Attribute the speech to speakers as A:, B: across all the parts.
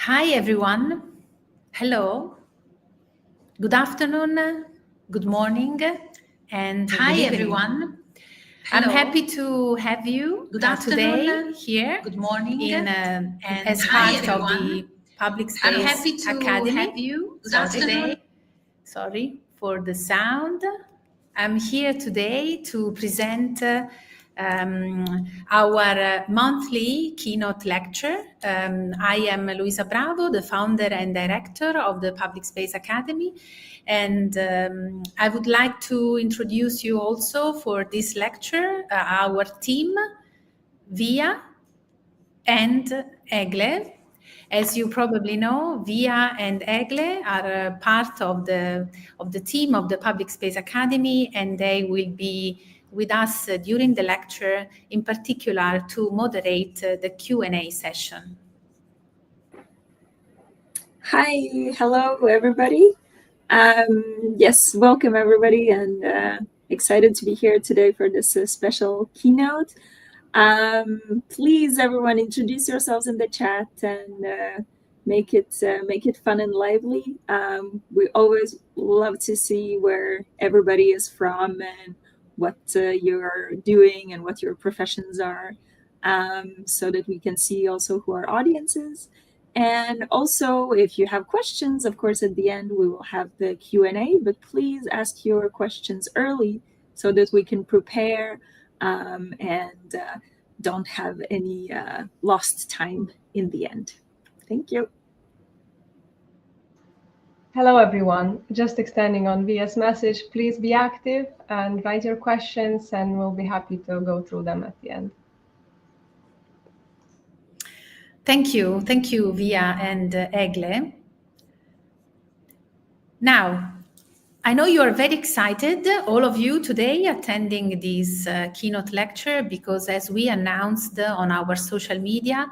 A: Hi, everyone. Hello. Good afternoon, good morning, and
B: Hi,
A: good evening.
B: everyone.
A: I'm
B: Hello.
A: happy to have you
B: Good afternoon,
A: today here
B: good morning,
A: and as
B: hi,
A: part of
B: everyone.
A: the Public
B: I'm
A: Space
B: happy to
A: Academy.
B: have you today.
A: Sorry for the sound. I'm here today to present our monthly keynote lecture. I am Luisa Bravo, the founder and director of the Public Space Academy. And I would like to introduce you also for this lecture, our team, Via and Egle. As you probably know, Via and Egle are part of the team of the Public Space Academy, and they will be with us during the lecture, in particular to moderate the Q&A session.
C: Hi, hello everybody. Yes, welcome everybody, and excited to be here today for this special keynote. Please, everyone, introduce yourselves in the chat and make it fun and lively. We always love to see where everybody is from and what you're doing and what your professions are, so that we can see also who our audience is. And also, if you have questions, of course, at the end we will have the Q&A, but please ask your questions early so that we can prepare and don't have any lost time in the end. Thank you.
D: Hello, everyone. Just extending on Via's message, please be active and write your questions, and we'll be happy to go through them at the end.
A: Thank you, Via and Egle. Now, I know you are very excited, all of you today attending this keynote lecture, because as we announced on our social media,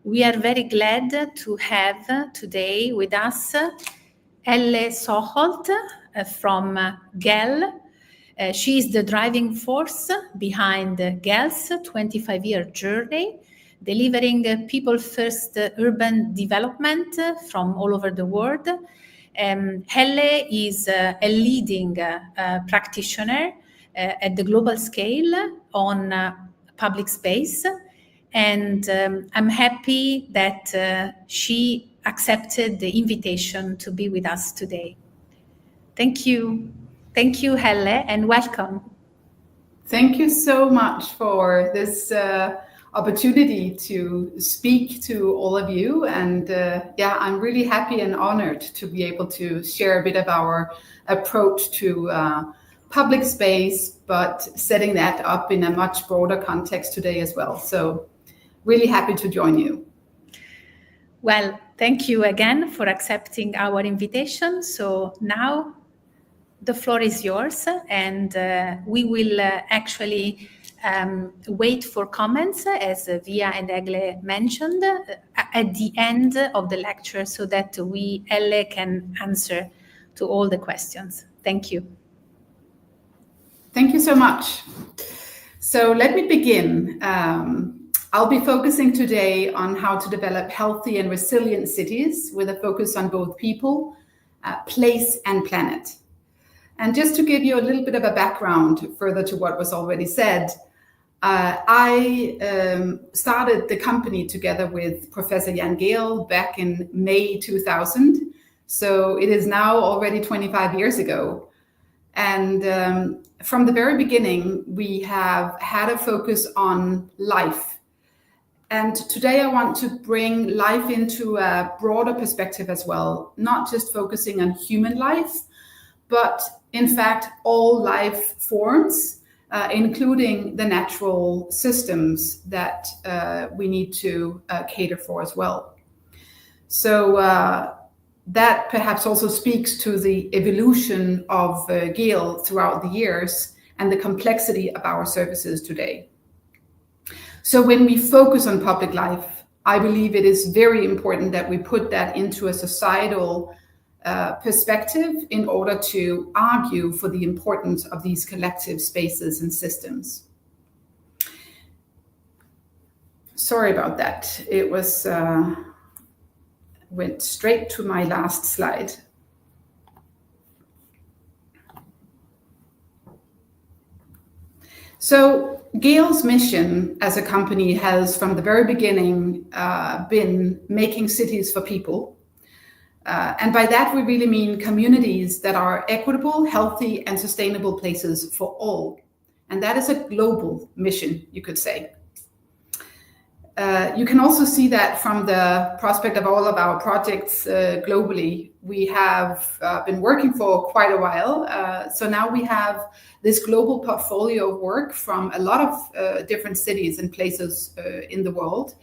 A: we are very glad to have today with us Helle Søholt from Gehl. She is the driving force behind Gehl's 25-year journey, delivering people-first urban development from all over the world. Helle is a leading practitioner at the global scale on public space, and I'm happy that she accepted the invitation to be with us today. Thank you, Helle, and welcome.
B: Thank you so much for this opportunity to speak to all of you, and I'm really happy and honored to be able to share a bit of our approach to public space, but setting that up in a much broader context today as well. So really happy to join you.
A: Well, thank you again for accepting our invitation. So now the floor is yours, and we will actually wait for comments, as Via and Egle mentioned, at the end of the lecture, so that Helle can answer to all the questions. Thank you.
B: Thank you so much. So let me begin. I'll be focusing today on how to develop healthy and resilient cities with a focus on both people, place, and planet. And just to give you a little bit of a background further to what was already said, I started the company together with Professor Gehl back in May 2000. So it is now already 25 years ago. And from the very beginning, we have had a focus on life. And today I want to bring life into a broader perspective as well, not just focusing on human life, but in fact, all life forms, including the natural systems that we need to cater for as well. So that perhaps also speaks to the evolution of Gehl throughout the years and the complexity of our services today. So when we focus on public life, I believe it is very important that we put that into a societal perspective in order to argue for the importance of these collective spaces and systems. Sorry about that. It was went straight to my last slide. So Gehl's mission as a company has from the very beginning been making cities for people. And by that we really mean communities that are equitable, healthy and sustainable places for all. And that is a global mission, you could say. You can also see that from the prospect of all of our projects globally. We have been working for quite a while. So now we have this global portfolio of work from a lot of different cities and places in the world.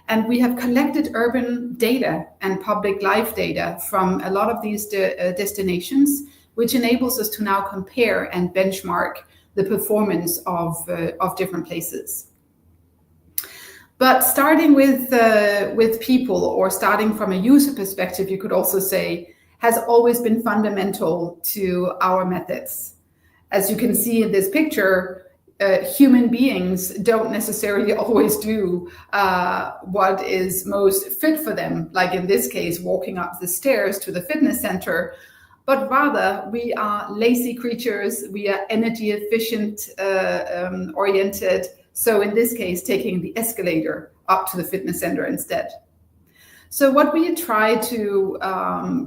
B: And we have collected urban data and public life data from a lot of these destinations, which enables us to now compare and benchmark the performance of different places. But starting with people, or starting from a user perspective, you could also say, has always been fundamental to our methods. As you can see in this picture, human beings don't necessarily always do what is most fit for them, like in this case, walking up the stairs to the fitness center, but rather we are lazy creatures, we are energy efficient oriented. So in this case, taking the escalator up to the fitness center instead. So what we try to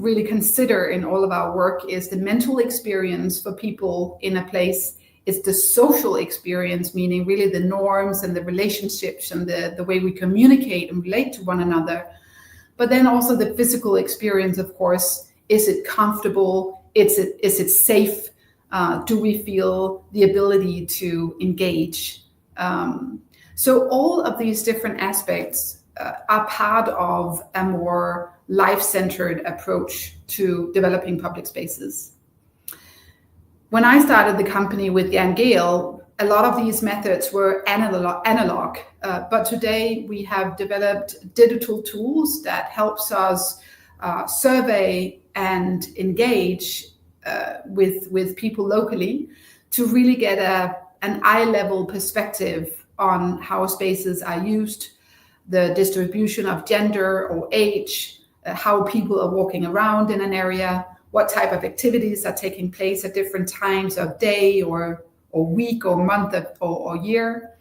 B: really consider in all of our work is the mental experience for people in a place. It's the social experience, meaning really the norms and the relationships and the way we communicate and relate to one another. But then also the physical experience, of course. Is it comfortable? Is it safe? Do we feel the ability to engage? So all of these different aspects are part of a more life-centered approach to developing public spaces. When I started the company with Jan Gehl, a lot of these methods were analog, but today we have developed digital tools that helps us survey and engage with people locally to really get an eye-level perspective on how spaces are used, the distribution of gender or age, how people are walking around in an area, what type of activities are taking place at different times of day or week or month or year.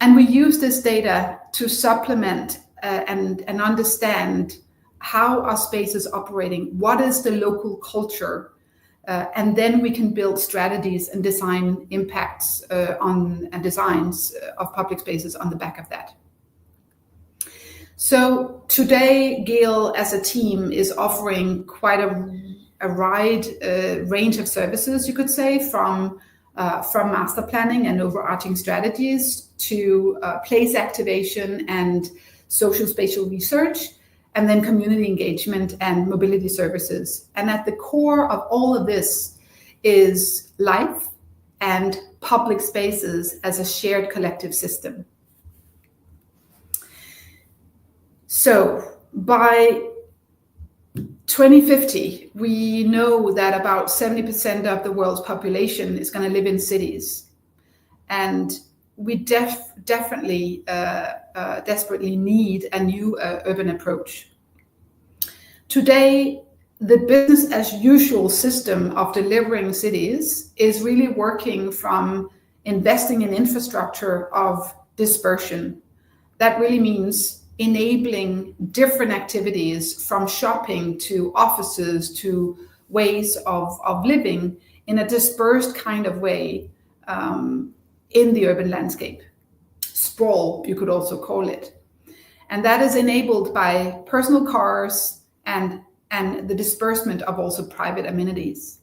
B: And we use this data to supplement and understand how are spaces operating, what is the local culture, and then we can build strategies and design impacts and designs of public spaces on the back of that. So today, Gehl as a team is offering quite a wide range of services, you could say, from master planning and overarching strategies to place activation and social spatial research, and then community engagement and mobility services. And at the core of all of this is life and public spaces as a shared collective system. So by 2050, we know that about 70% of the world's population is going to live in cities. And we definitely desperately need a new urban approach. Today, the business as usual system of delivering cities is really working from investing in infrastructure of dispersion. That really means enabling different activities from shopping to offices to ways of living in a dispersed kind of way in the urban landscape. Sprawl, you could also call it. And that is enabled by personal cars and the disbursement of also private amenities.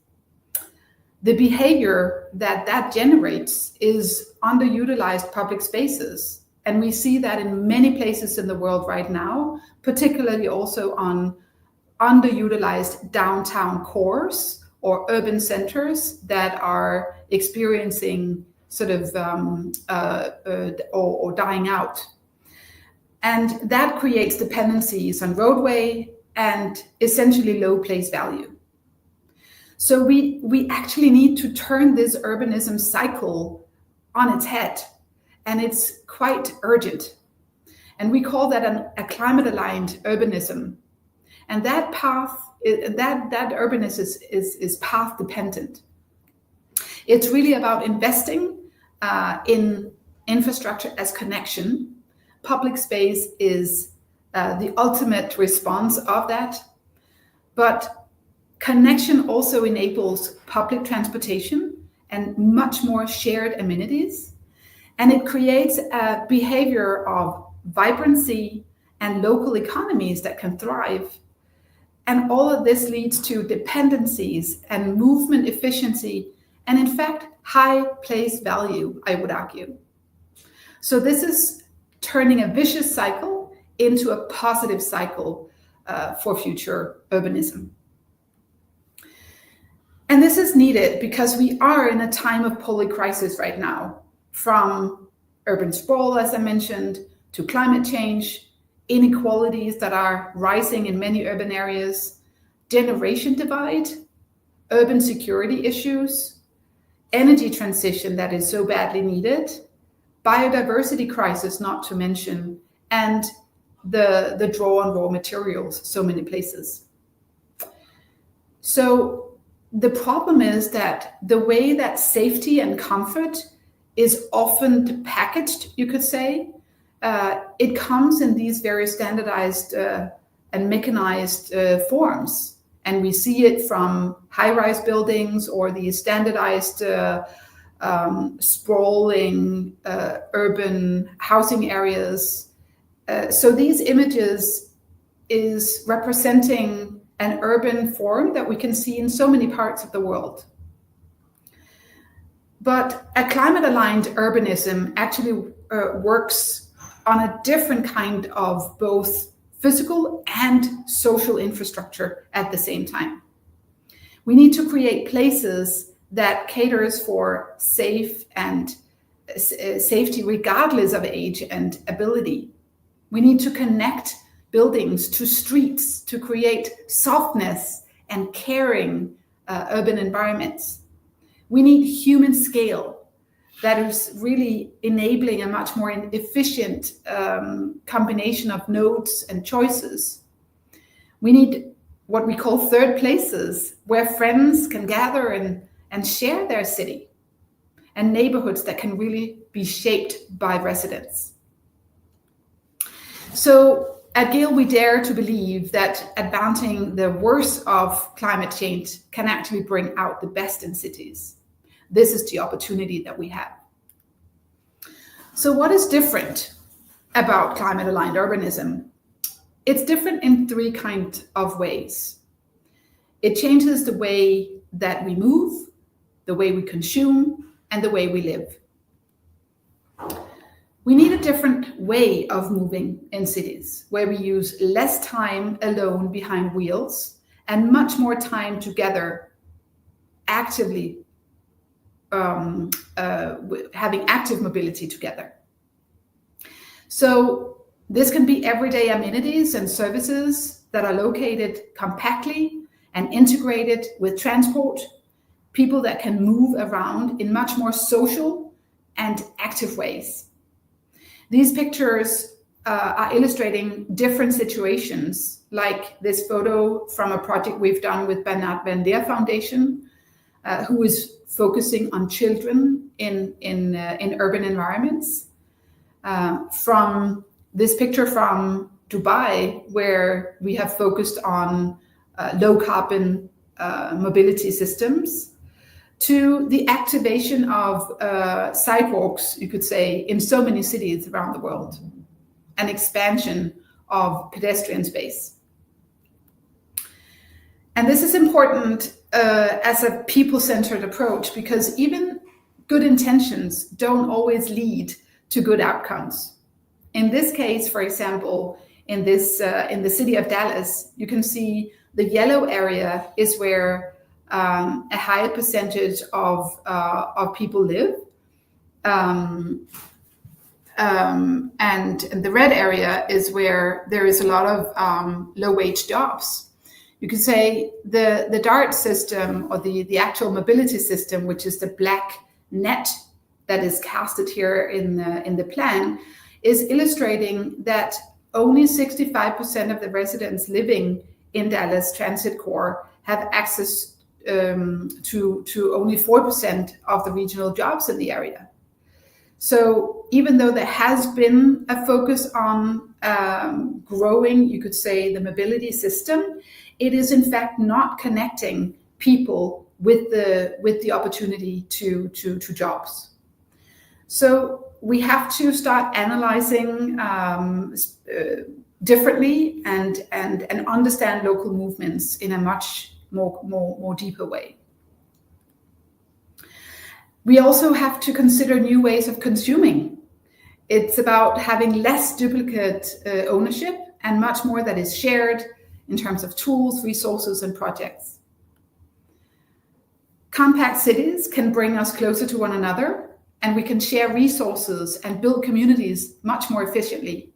B: The behavior that generates is underutilized public spaces. And we see that in many places in the world right now, particularly also on underutilized downtown cores or urban centers that are experiencing sort of or dying out. And that creates dependencies on roadway and essentially low place value. So we actually need to turn this urbanism cycle on its head. And it's quite urgent. And we call that a climate-aligned urbanism. And that path, that urbanism is path dependent. It's really about investing in infrastructure as connection. Public space is the ultimate response of that. But connection also enables public transportation and much more shared amenities. And it creates a behavior of vibrancy and local economies that can thrive. And all of this leads to dependencies and movement efficiency, and in fact, high place value, I would argue. So this is turning a vicious cycle into a positive cycle for future urbanism. And this is needed because we are in a time of polycrisis right now, from urban sprawl, as I mentioned, to climate change, inequalities that are rising in many urban areas, generation divide, urban security issues, energy transition that is so badly needed, biodiversity crisis not to mention, and the draw on raw materials so many places. So the problem is that the way that safety and comfort is often packaged, you could say, it comes in these very standardized and mechanized forms. And we see it from high-rise buildings or these standardized sprawling urban housing areas. So these images is representing an urban form that we can see in so many parts of the world. But a climate-aligned urbanism actually works on a different kind of both physical and social infrastructure at the same time. We need to create places that caters for safe and safety regardless of age and ability. We need to connect buildings to streets to create softness and caring urban environments. We need human scale that is really enabling a much more efficient combination of nodes and choices. We need what we call third places, where friends can gather and share their city, and neighborhoods that can really be shaped by residents. So at Gehl, we dare to believe that advancing the worst of climate change can actually bring out the best in cities. This is the opportunity that we have. So what is different about climate-aligned urbanism? It's different in three kinds of ways. It changes the way that we move, the way we consume, and the way we live. We need a different way of moving in cities, where we use less time alone behind wheels and much more time together, actively having active mobility together. So this can be everyday amenities and services that are located compactly and integrated with transport, people that can move around in much more social and active ways. These pictures are illustrating different situations, like this photo from a project we've done with Bernard Van Leer Foundation, who is focusing on children in urban environments. From this picture from Dubai, where we have focused on low carbon mobility systems, to the activation of sidewalks, you could say, in so many cities around the world, an expansion of pedestrian space. And this is important as a people-centered approach, because even good intentions don't always lead to good outcomes. In this case, for example, in the city of Dallas, you can see the yellow area is where a high percentage of people live, and the red area is where there is a lot of low-wage jobs. You could say the DART system, or the actual mobility system, which is the black net that is casted here in the plan, is illustrating that only 65% of the residents living in Dallas Transit Core have access to only 4% of the regional jobs in the area. So even though there has been a focus on growing, you could say, the mobility system, it is in fact not connecting people with the opportunity to jobs. So we have to start analyzing differently and understand local movements in a much more deeper way. We also have to consider new ways of consuming. It's about having less duplicate ownership and much more that is shared in terms of tools, resources, and projects. Compact cities can bring us closer to one another, and we can share resources and build communities much more efficiently.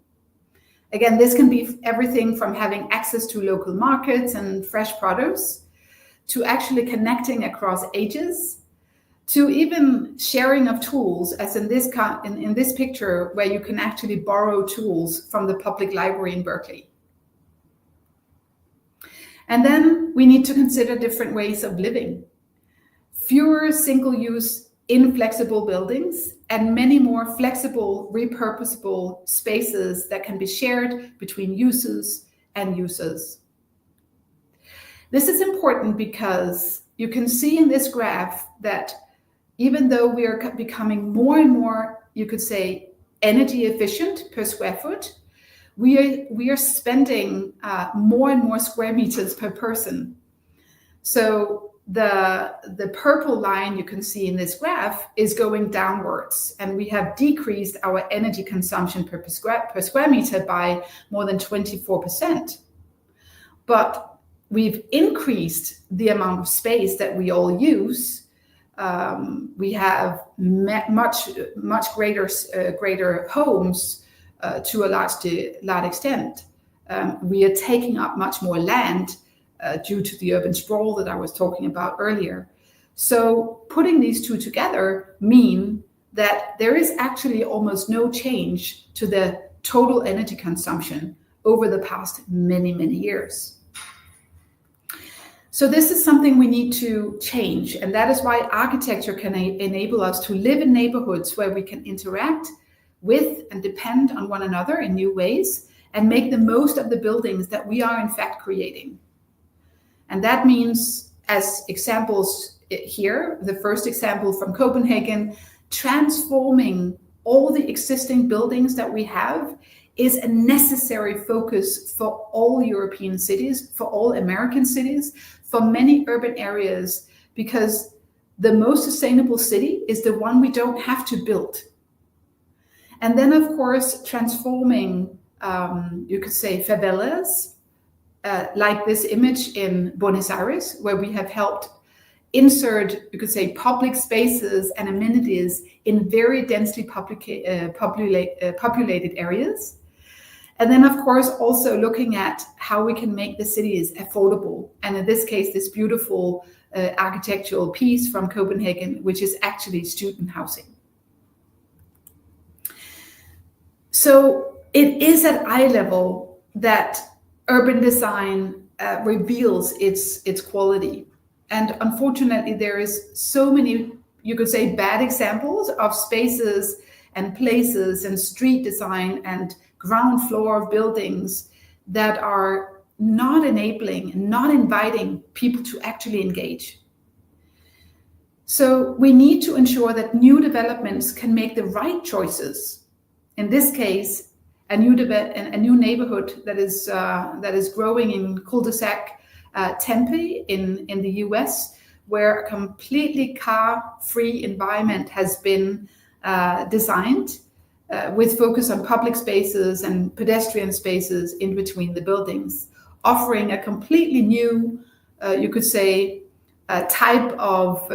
B: Again, this can be everything from having access to local markets and fresh produce, to actually connecting across ages, to even sharing of tools, as in this picture, where you can actually borrow tools from the public library in Berkeley. And then we need to consider different ways of living. Fewer single-use, inflexible buildings, and many more flexible, repurposable spaces that can be shared between users and users. This is important because you can see in this graph that even though we are becoming more and more, you could say, energy efficient per square foot, we are spending more and more square meters per person. So the purple line you can see in this graph is going downwards, and we have decreased our energy consumption per square meter by more than 24%. But we've increased the amount of space that we all use. We have much greater homes to a large extent. We are taking up much more land due to the urban sprawl that I was talking about earlier. So putting these two together mean that there is actually almost no change to the total energy consumption over the past many years. So this is something we need to change, and that is why architecture can enable us to live in neighborhoods where we can interact with and depend on one another in new ways and make the most of the buildings that we are in fact creating. And that means, as examples here, the first example from Copenhagen, transforming all the existing buildings that we have is a necessary focus for all European cities, for all American cities, for many urban areas, because the most sustainable city is the one we don't have to build. And then, of course, transforming, you could say, favelas, like this image in Buenos Aires, where we have helped insert, you could say, public spaces and amenities in very densely populated areas. And then, of course, also looking at how we can make the cities affordable. And in this case, this beautiful architectural piece from Copenhagen, which is actually student housing. So it is at eye level that urban design reveals its quality. And unfortunately, there is so many, you could say, bad examples of spaces and places and street design and ground floor of buildings that are not enabling, not inviting people to actually engage. So we need to ensure that new developments can make the right choices. In this case, a new neighborhood that is growing in cul-de-sac Tempe in the US, where a completely car-free environment has been designed with focus on public spaces and pedestrian spaces in between the buildings, offering a completely new, you could say, type of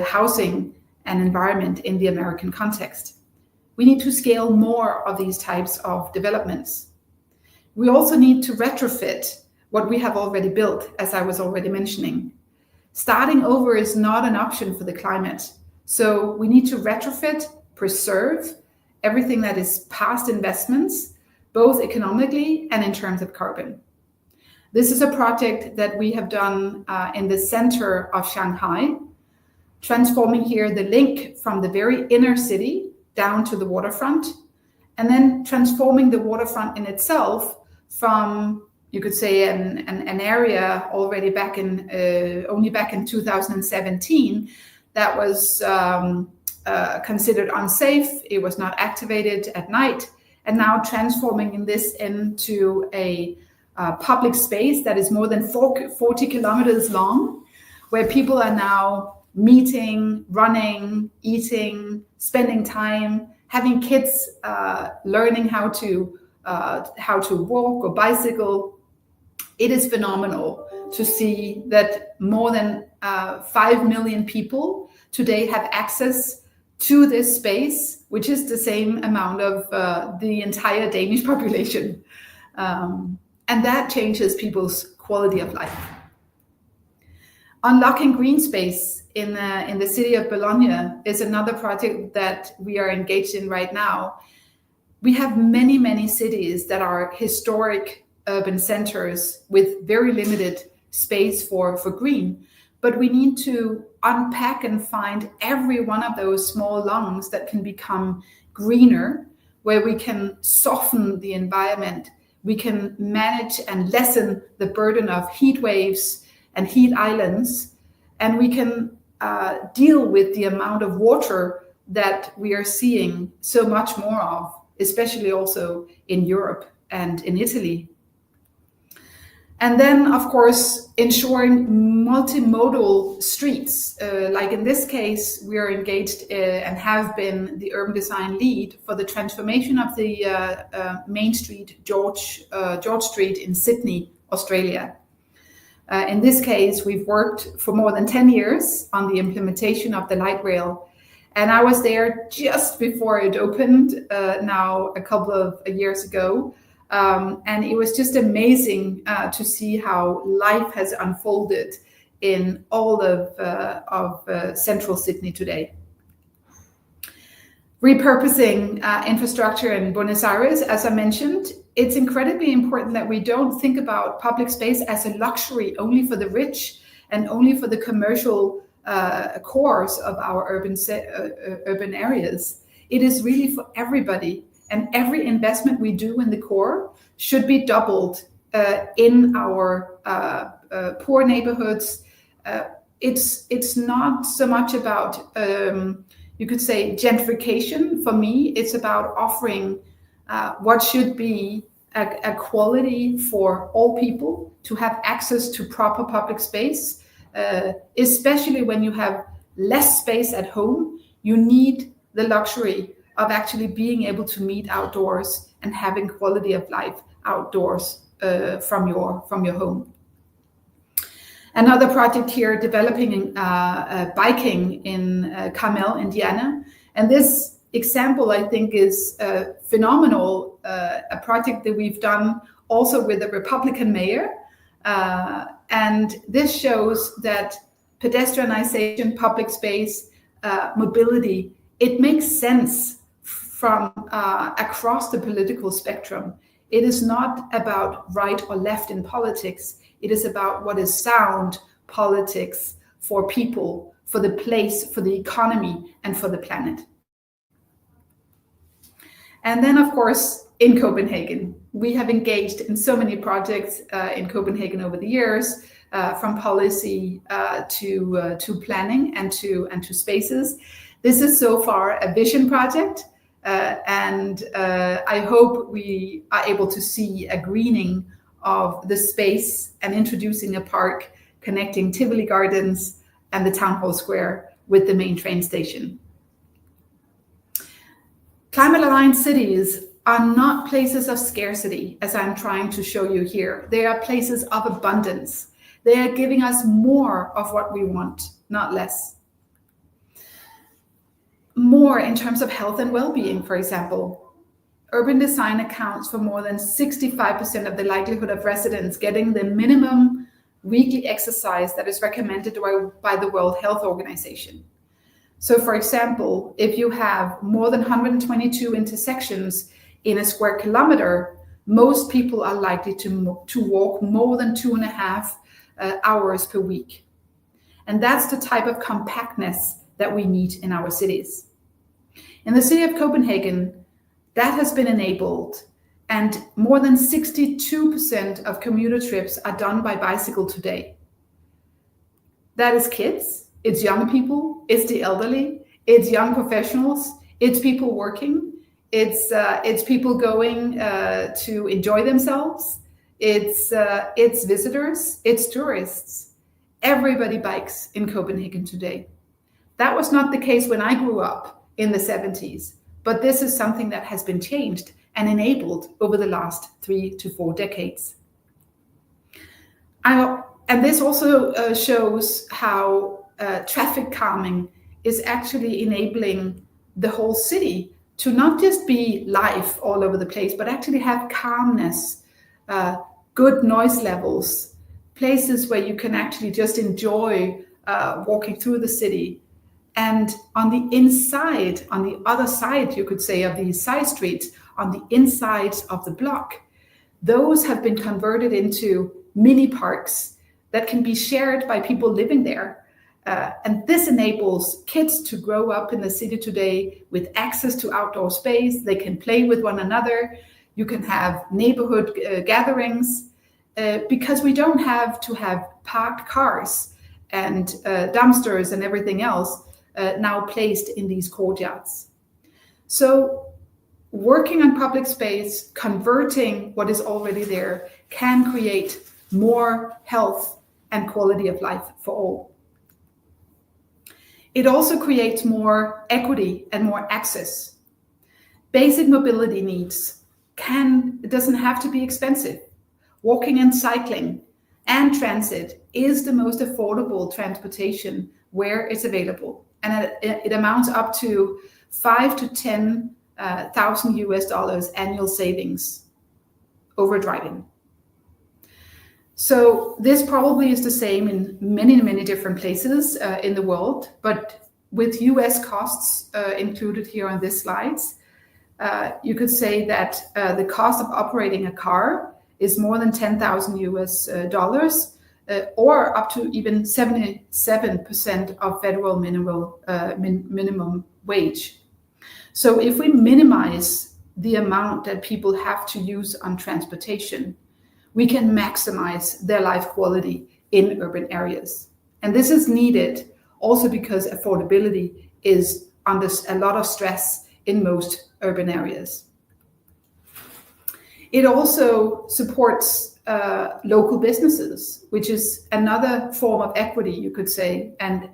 B: housing and environment in the American context. We need to scale more of these types of developments. We also need to retrofit what we have already built, as I was already mentioning. Starting over is not an option for the climate. So we need to retrofit, preserve everything that is past investments, both economically and in terms of carbon. This is a project that we have done in the center of Shanghai, transforming here the link from the very inner city down to the waterfront, and then transforming the waterfront in itself from, you could say, an area already back in only back in 2017 that was considered unsafe. It was not activated at night, and now transforming this into a public space that is more than 40 kilometers long, where people are now meeting, running, eating, spending time, having kids learning how to walk or bicycle. It is phenomenal to see that more than 5 million people today have access to this space, which is the same amount of the entire Danish population. And that changes people's quality of life. Unlocking green space in the city of Bologna is another project that we are engaged in right now. We have many, many cities that are historic urban centers with very limited space for green, but we need to unpack and find every one of those small lungs that can become greener, where we can soften the environment, we can manage and lessen the burden of heat waves and heat islands, and we can deal with the amount of water that we are seeing so much more of, especially also in Europe and in Italy. And then, of course, ensuring multimodal streets. Like in this case, we are engaged and have been the urban design lead for the transformation of the main street, George Street in Sydney, Australia. In this case, we've worked for more than 10 years on the implementation of the light rail. And I was there just before it opened, now a couple of years ago. And it was just amazing to see how life has unfolded in all of central Sydney today. Repurposing infrastructure in Buenos Aires, as I mentioned, it's incredibly important that we don't think about public space as a luxury only for the rich and only for the commercial cores of our urban areas. It is really for everybody. And every investment we do in the core should be doubled in our poor neighborhoods. It's not so much about, you could say, gentrification. For me, it's about offering what should be a quality for all people to have access to proper public space, especially when you have less space at home. You need the luxury of actually being able to meet outdoors and having quality of life outdoors from your home. Another project here, developing biking in Carmel, Indiana. And this example, I think, is phenomenal, a project that we've done also with the Republican mayor. And this shows that pedestrianization, public space, mobility, it makes sense from across the political spectrum. It is not about right or left in politics. It is about what is sound politics for people, for the place, for the economy, and for the planet. And then, of course, in Copenhagen, we have engaged in so many projects in Copenhagen over the years, from policy to planning and to spaces. This is so far a vision project. And I hope we are able to see a greening of the space and introducing a park connecting Tivoli Gardens and the Town Hall Square with the main train station. Climate-aligned cities are not places of scarcity, as I'm trying to show you here. They are places of abundance. They are giving us more of what we want, not less. More in terms of health and well-being, for example. Urban design accounts for more than 65% of the likelihood of residents getting the minimum weekly exercise that is recommended by the World Health Organization. So, for example, if you have more than 122 intersections in a square kilometer, most people are likely to walk more than 2.5 hours per week. And that's the type of compactness that we need in our cities. In the city of Copenhagen, that has been enabled, and more than 62% of commuter trips are done by bicycle today. That is kids, it's young people, it's the elderly, it's young professionals, it's people working, it's people going to enjoy themselves, it's visitors, it's tourists. Everybody bikes in Copenhagen today. That was not the case when I grew up in the 70s, but this is something that has been changed and enabled over the last 3 to 4 decades. And this also shows how traffic calming is actually enabling the whole city to not just be live all over the place, but actually have calmness, good noise levels, places where you can actually just enjoy walking through the city. And on the inside, on the other side, you could say, of these side streets, on the inside of the block, those have been converted into mini parks that can be shared by people living there. And this enables kids to grow up in the city today with access to outdoor space. They can play with one another. You can have neighborhood gatherings because we don't have to have parked cars and dumpsters and everything else now placed in these courtyards. So working on public space, converting what is already there, can create more health and quality of life for all. It also creates more equity and more access. Basic mobility needs it doesn't have to be expensive. Walking and cycling and transit is the most affordable transportation where it's available. And it amounts up to $5,000 to $10,000 annual savings over driving. So this probably is the same in many, many different places in the world, but with US costs included here on this slides, you could say that the cost of operating a car is more than $10,000 or up to even 77% of federal minimum wage. So if we minimize the amount that people have to use on transportation, we can maximize their life quality in urban areas. And this is needed also because affordability is under a lot of stress in most urban areas. It also supports local businesses, which is another form of equity, you could say. And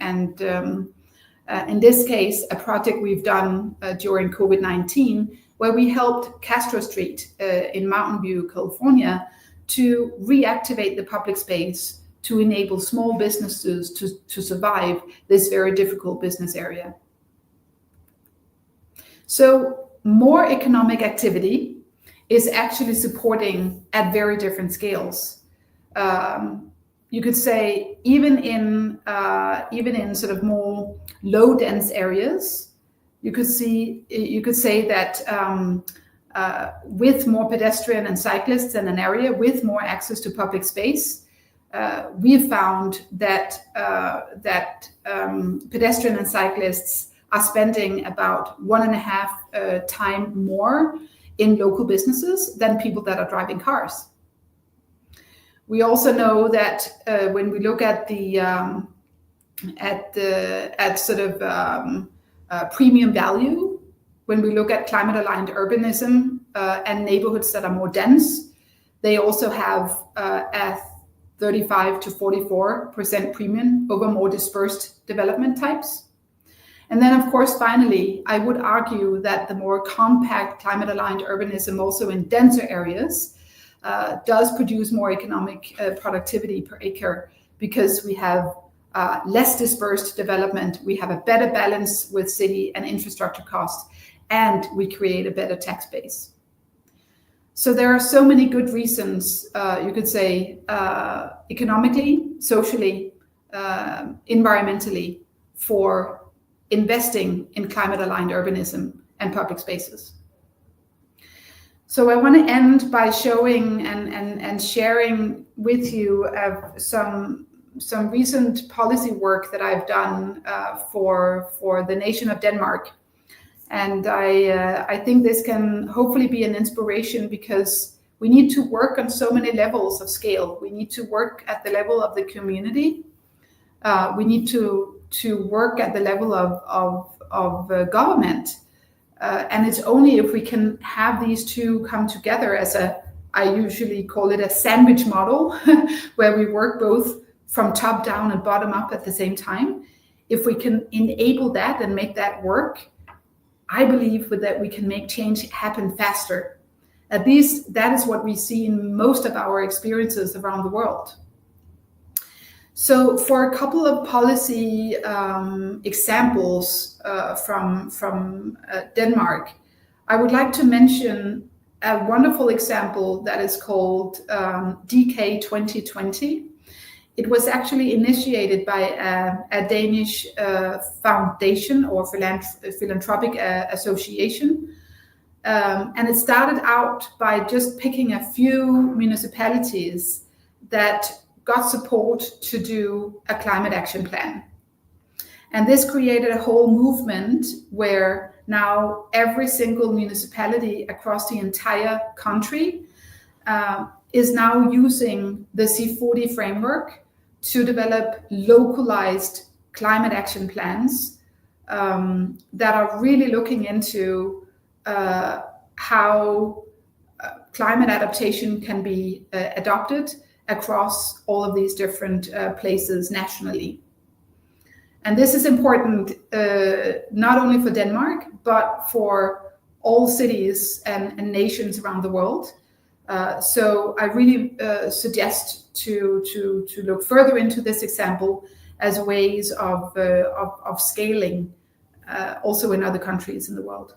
B: in this case, a project we've done during COVID-19, where we helped Castro Street in Mountain View, California, to reactivate the public space to enable small businesses to survive this very difficult business area. So more economic activity is actually supporting at very different scales. You could say even in sort of more low dense areas, you could say that with more pedestrian and cyclists in an area, with more access to public space, we found that pedestrian and cyclists are spending about 1.5 times more in local businesses than people that are driving cars. We also know that when we look at premium value, when we look at climate-aligned urbanism and neighborhoods that are more dense, they also have a 35 to 44% premium over more dispersed development types. And then, of course, finally, I would argue that the more compact climate-aligned urbanism also in denser areas does produce more economic productivity per acre because we have less dispersed development, we have a better balance with city and infrastructure costs, and we create a better tax base. So there are so many good reasons, you could say, economically, socially, environmentally, for investing in climate-aligned urbanism and public spaces. So I want to end by showing and sharing with you some recent policy work that I've done for the nation of Denmark. And I think this can hopefully be an inspiration, because we need to work on so many levels of scale. We need to work at the level of the community. We need to work at the level of government. And it's only if we can have these two come together as I usually call it a sandwich model, where we work both from top down and bottom up at the same time. If we can enable that and make that work, I believe that we can make change happen faster. At least that is what we see in most of our experiences around the world. So for a couple of policy examples from Denmark, I would like to mention a wonderful example that is called DK 2020. It was actually initiated by a Danish foundation or philanthropic association. And it started out by just picking a few municipalities that got support to do a climate action plan. And this created a whole movement where now every single municipality across the entire country is now using the C40 framework to develop localized climate action plans that are really looking into how climate adaptation can be adopted across all of these different places nationally. And this is important not only for Denmark, but for all cities and nations around the world. So I really suggest to look further into this example as ways of scaling also in other countries in the world.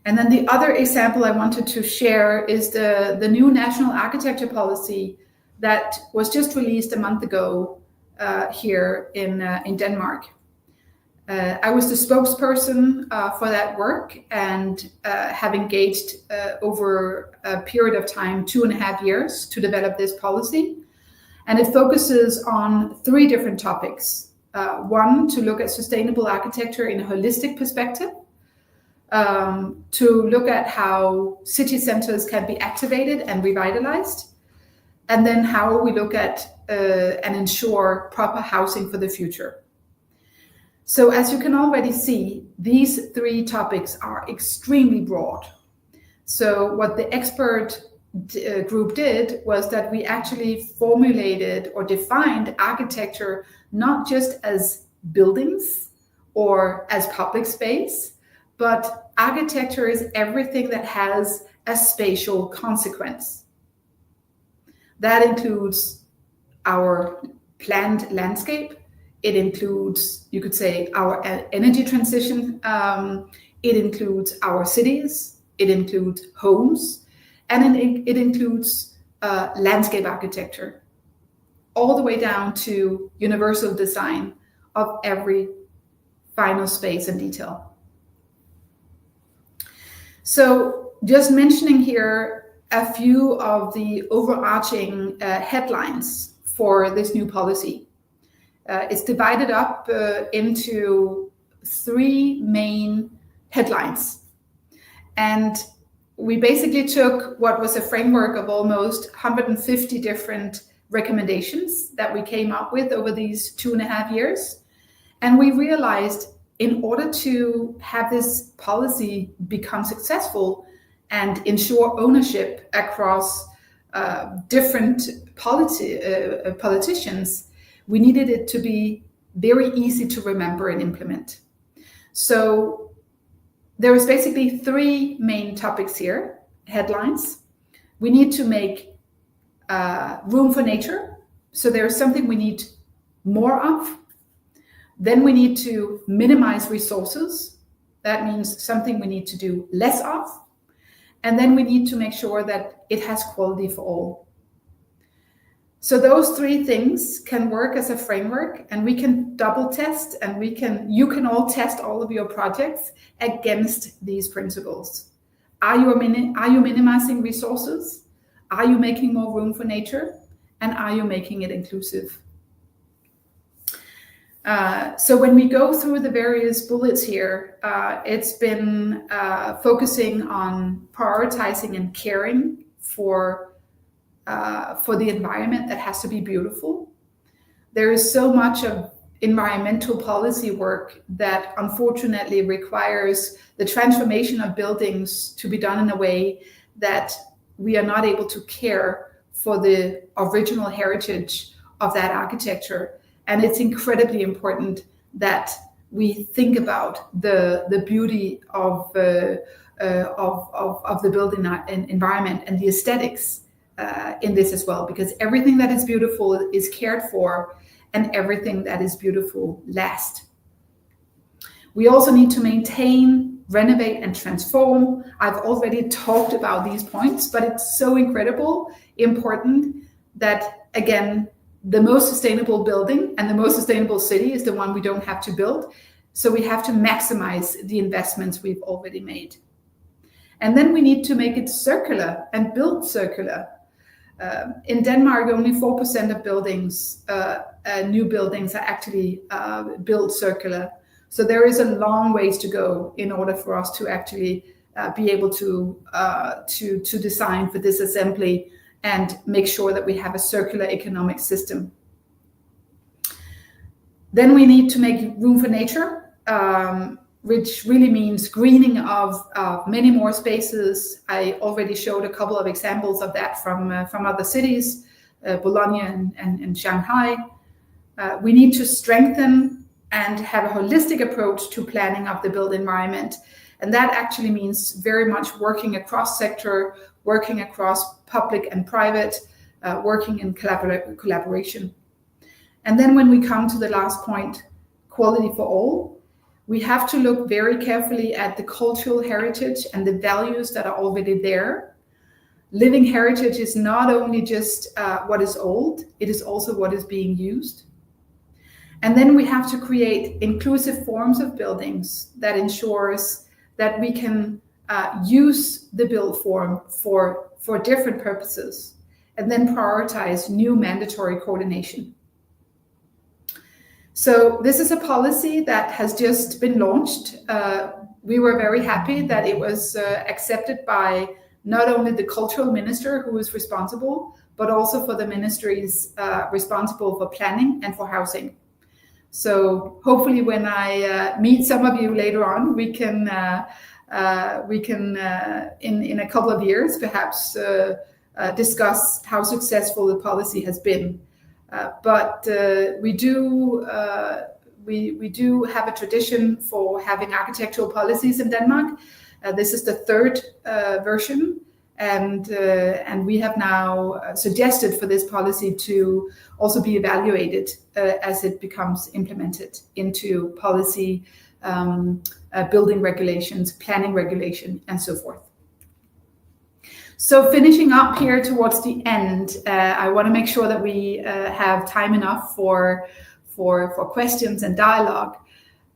B: And then the other example I wanted to share is the new national architecture policy that was just released a month ago here in Denmark. I was the spokesperson for that work and have engaged over a period of time, 2.5 years, to develop this policy. And it focuses on 3 different topics. One, to look at sustainable architecture in a holistic perspective. To look at how city centers can be activated and revitalized, and then how we look at and ensure proper housing for the future. So as you can already see, these 3 topics are extremely broad. So what the expert group did was that we actually formulated or defined architecture not just as buildings or as public space, but architecture is everything that has a spatial consequence. That includes our planned landscape. It includes, you could say, our energy transition. It includes our cities. It includes homes. And it includes landscape architecture, all the way down to universal design of every final space and detail. So just mentioning here a few of the overarching headlines for this new policy. It's divided up into 3 main headlines. And we basically took what was a framework of almost 150 different recommendations that we came up with over these 2.5 years. And we realized, in order to have this policy become successful and ensure ownership across different politicians, we needed it to be very easy to remember and implement. So there is basically 3 main topics here, headlines. We need to make room for nature. So there is something we need more of. Then we need to minimize resources. That means something we need to do less of. And then we need to make sure that it has quality for all. So those 3 things can work as a framework, and we can double test, and you can all test all of your projects against these principles. Are you minimizing resources? Are you making more room for nature? And are you making it inclusive? So when we go through the various bullets here, it's been focusing on prioritizing and caring for the environment that has to be beautiful. There is so much of environmental policy work that unfortunately requires the transformation of buildings to be done in a way that we are not able to care for the original heritage of that architecture. And it's incredibly important that we think about the beauty of the building environment and the aesthetics in this as well, because everything that is beautiful is cared for, and everything that is beautiful lasts. We also need to maintain, renovate, and transform. I've already talked about these points, but it's so incredibly important that, again, the most sustainable building and the most sustainable city is the one we don't have to build. So we have to maximize the investments we've already made. And then we need to make it circular and build circular. In Denmark, only 4% of buildings, new buildings, are actually built circular. So there is a long ways to go in order for us to actually be able to design for disassembly and make sure that we have a circular economic system. Then we need to make room for nature, which really means greening of many more spaces. I already showed a couple of examples of that from other cities, Bologna and Shanghai. We need to strengthen and have a holistic approach to planning of the built environment. And that actually means very much working across sector, working across public and private, working in collaboration. And then when we come to the last point, quality for all, we have to look very carefully at the cultural heritage and the values that are already there. Living heritage is not only just what is old, it is also what is being used. And then we have to create inclusive forms of buildings that ensures that we can use the built form for different purposes, and then prioritize new mandatory coordination. So this is a policy that has just been launched. We were very happy that it was accepted by not only the cultural minister who is responsible, but also for the ministries responsible for planning and for housing. So hopefully when I meet some of you later on, we can in a couple of years perhaps discuss how successful the policy has been. But we do have a tradition for having architectural policies in Denmark. This is the third version, and we have now suggested for this policy to also be evaluated as it becomes implemented into policy, building regulations, planning regulation, and so forth. So finishing up here towards the end, I want to make sure that we have time enough for questions and dialogue.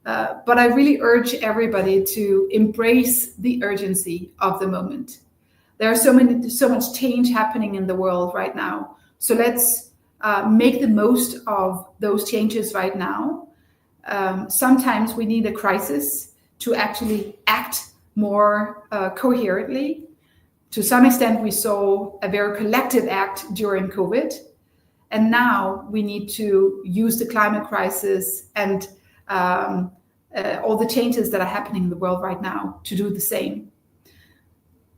B: But I really urge everybody to embrace the urgency of the moment. There are so much change happening in the world right now. So let's make the most of those changes right now. Sometimes we need a crisis to actually act more coherently. To some extent, we saw a very collective act during COVID. And now we need to use the climate crisis and all the changes that are happening in the world right now to do the same.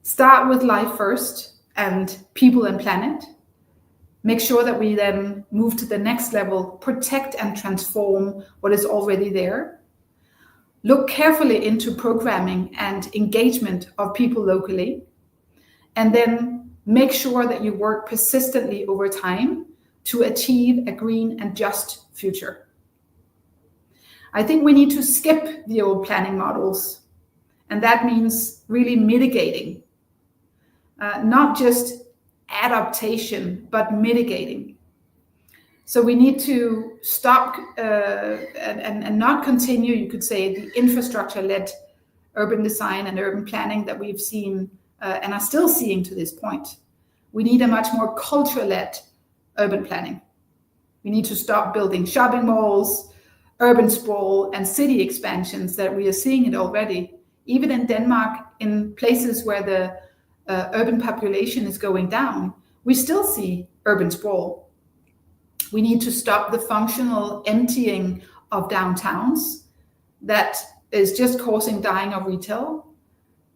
B: Start with life first and people and planet. Make sure that we then move to the next level, protect and transform what is already there. Look carefully into programming and engagement of people locally. And then make sure that you work persistently over time to achieve a green and just future. I think we need to skip the old planning models. And that means really mitigating, not just adaptation, but mitigating. So we need to stop and not continue, you could say, the infrastructure-led urban design and urban planning that we've seen and are still seeing to this point. We need a much more culture-led urban planning. We need to stop building shopping malls, urban sprawl, and city expansions that we are seeing it already. Even in Denmark, in places where the urban population is going down, we still see urban sprawl. We need to stop the functional emptying of downtowns that is just causing dying of retail.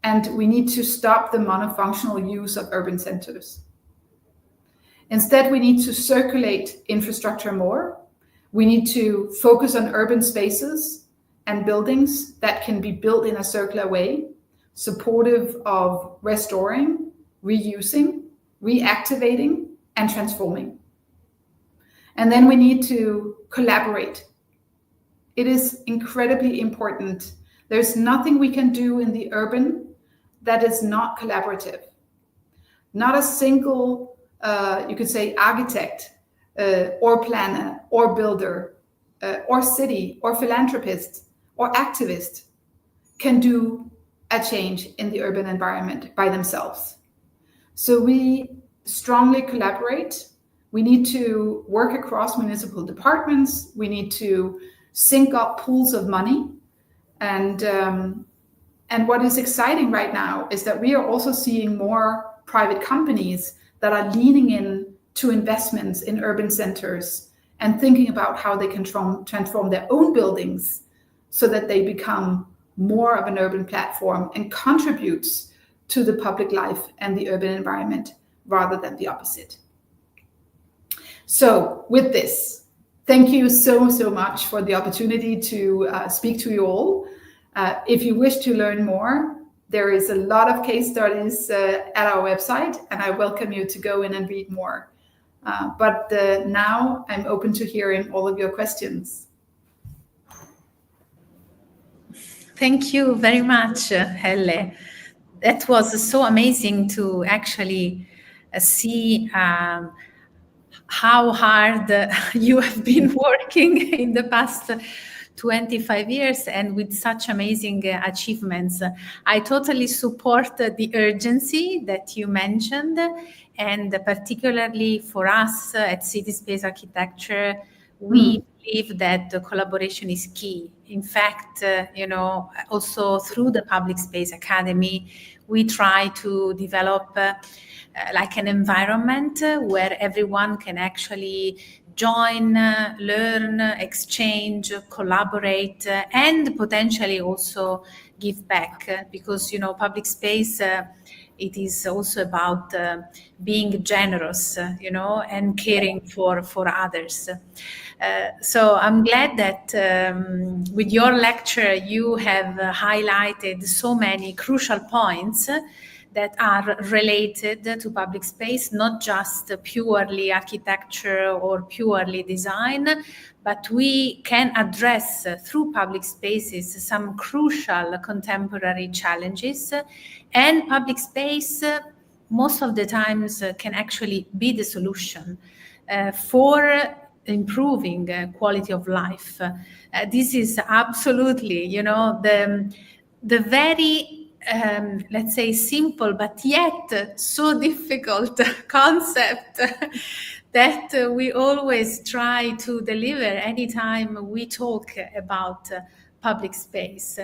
B: And we need to stop the monofunctional use of urban centers. Instead, we need to circulate infrastructure more. We need to focus on urban spaces and buildings that can be built in a circular way, supportive of restoring, reusing, reactivating, and transforming. And then we need to collaborate. It is incredibly important. There's nothing we can do in the urban that is not collaborative. Not a single, you could say, architect or planner or builder or city or philanthropist or activist can do a change in the urban environment by themselves. So we strongly collaborate. We need to work across municipal departments. We need to sync up pools of money. And what is exciting right now is that we are also seeing more private companies that are leaning in to investments in urban centers and thinking about how they can transform their own buildings so that they become more of an urban platform and contributes to the public life and the urban environment rather than the opposite. So with this, thank you so much for the opportunity to speak to you all. If you wish to learn more, there is a lot of case studies at our website, and I welcome you to go in and read more. But now I'm open to hearing all of your questions.
A: Thank you very much, Helle. That was so amazing to actually see how hard you have been working in the past 25 years and with such amazing achievements. I totally support the urgency that you mentioned, and particularly for us at City Space Architecture, we believe that the collaboration is key. In fact, also through the Public Space Academy, we try to develop like an environment where everyone can actually join, learn, exchange, collaborate, and potentially also give back, because public space it is also about being generous, and caring for others. So I'm glad that with your lecture you have highlighted so many crucial points that are related to public space, not just purely architecture or purely design, but we can address through public spaces some crucial contemporary challenges. And public space, most of the times, can actually be the solution for improving quality of life. This is absolutely, the very let's say simple but yet so difficult concept that we always try to deliver anytime we talk about public space.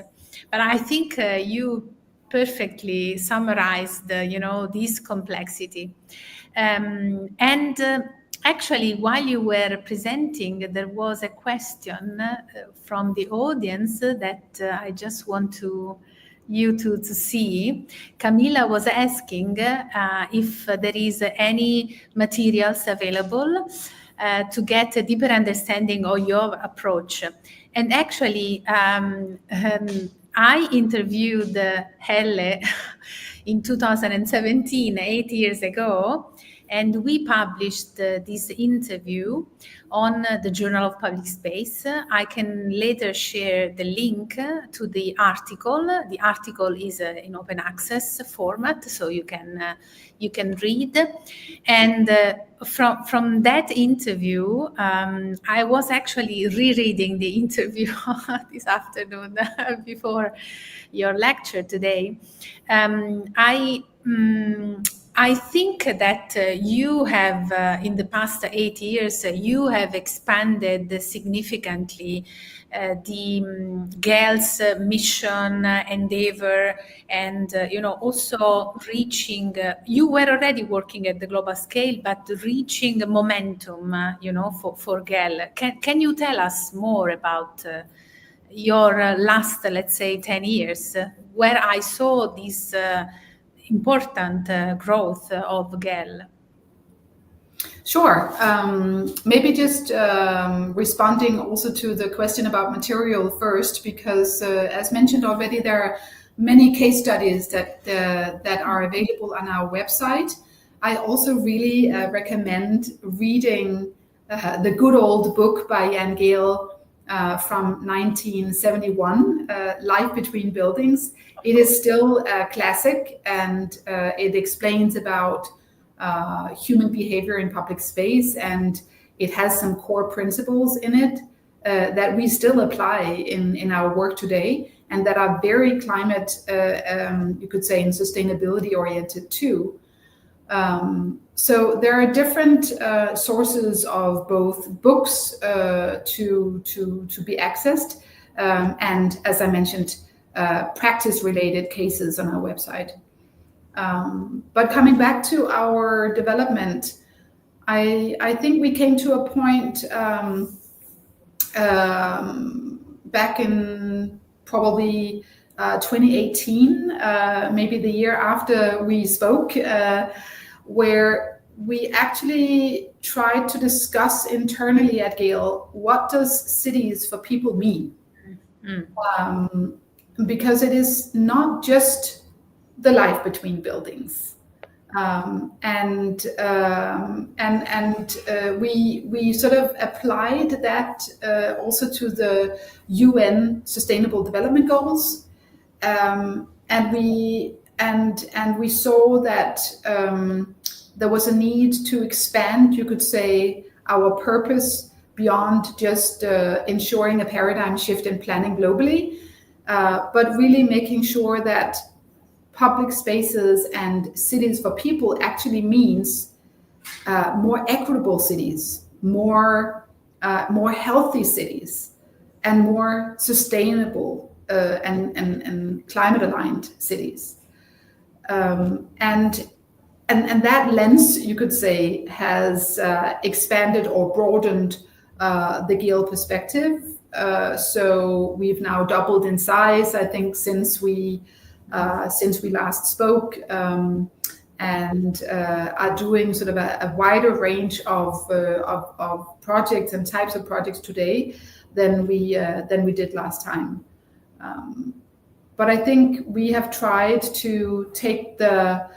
A: But I think you perfectly summarized this complexity. Actually, while you were presenting, there was a question from the audience that I just want you to see. Camila was asking if there is any materials available to get a deeper understanding of your approach. And actually, I interviewed Helle in 2017, 8 years ago, And we published this interview on the Journal of Public Space. I can later share the link to the article. The article is in open access format, so you can read. And from that interview, I was actually rereading the interview this afternoon before your lecture today. I think that you have, in the past 8 years, you have expanded significantly the Gehl's mission, endeavor, and also reaching. You were already working at the global scale, but reaching momentum, for Gehl. Can you tell us more about your last, let's say, 10 years, where I saw this important growth of Gehl?
B: Sure. Maybe just responding also to the question about material first, because as mentioned already, there are many case studies that are available on our website. I also really recommend reading the good old book by Jan Gehl from 1971, Life Between Buildings. It is still a classic, and it explains about human behavior in public space, and it has some core principles in it that we still apply in our work today, and that are very climate, you could say, and sustainability oriented too. So there are different sources of both books to be accessed, and as I mentioned, practice-related cases on our website. But coming back to our development, I think we came to a point back in probably 2018, maybe the year after we spoke, where we actually tried to discuss internally at Gehl, what does cities for people mean? Because it is not just the life between buildings, we sort of applied that also to the UN Sustainable Development Goals, and we saw that there was a need to expand, you could say, our purpose beyond just ensuring a paradigm shift in planning globally, but really making sure that public spaces and cities for people actually means more equitable cities, more healthy cities, and more sustainable and climate aligned cities. And that lens, you could say, has expanded or broadened the Gehl perspective. So we've now doubled in size, I think, since we last spoke, and are doing sort of a wider range of projects and types of projects today than we did last time. But I think we have tried to take the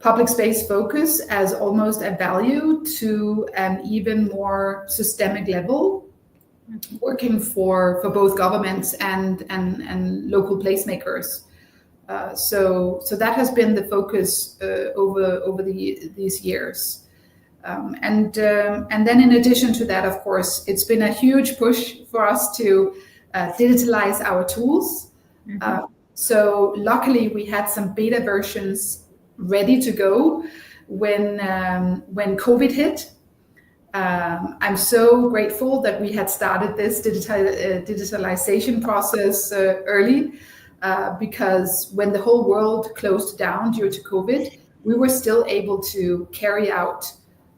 B: public space focus as almost a value to an even more systemic level, working for both governments and local placemakers. So that has been the focus over these years. And then in addition to that, of course, it's been a huge push for us to digitalize our tools. So luckily we had some beta versions ready to go when COVID hit. I'm so grateful that we had started this digitalization process early, because when the whole world closed down due to COVID, we were still able to carry out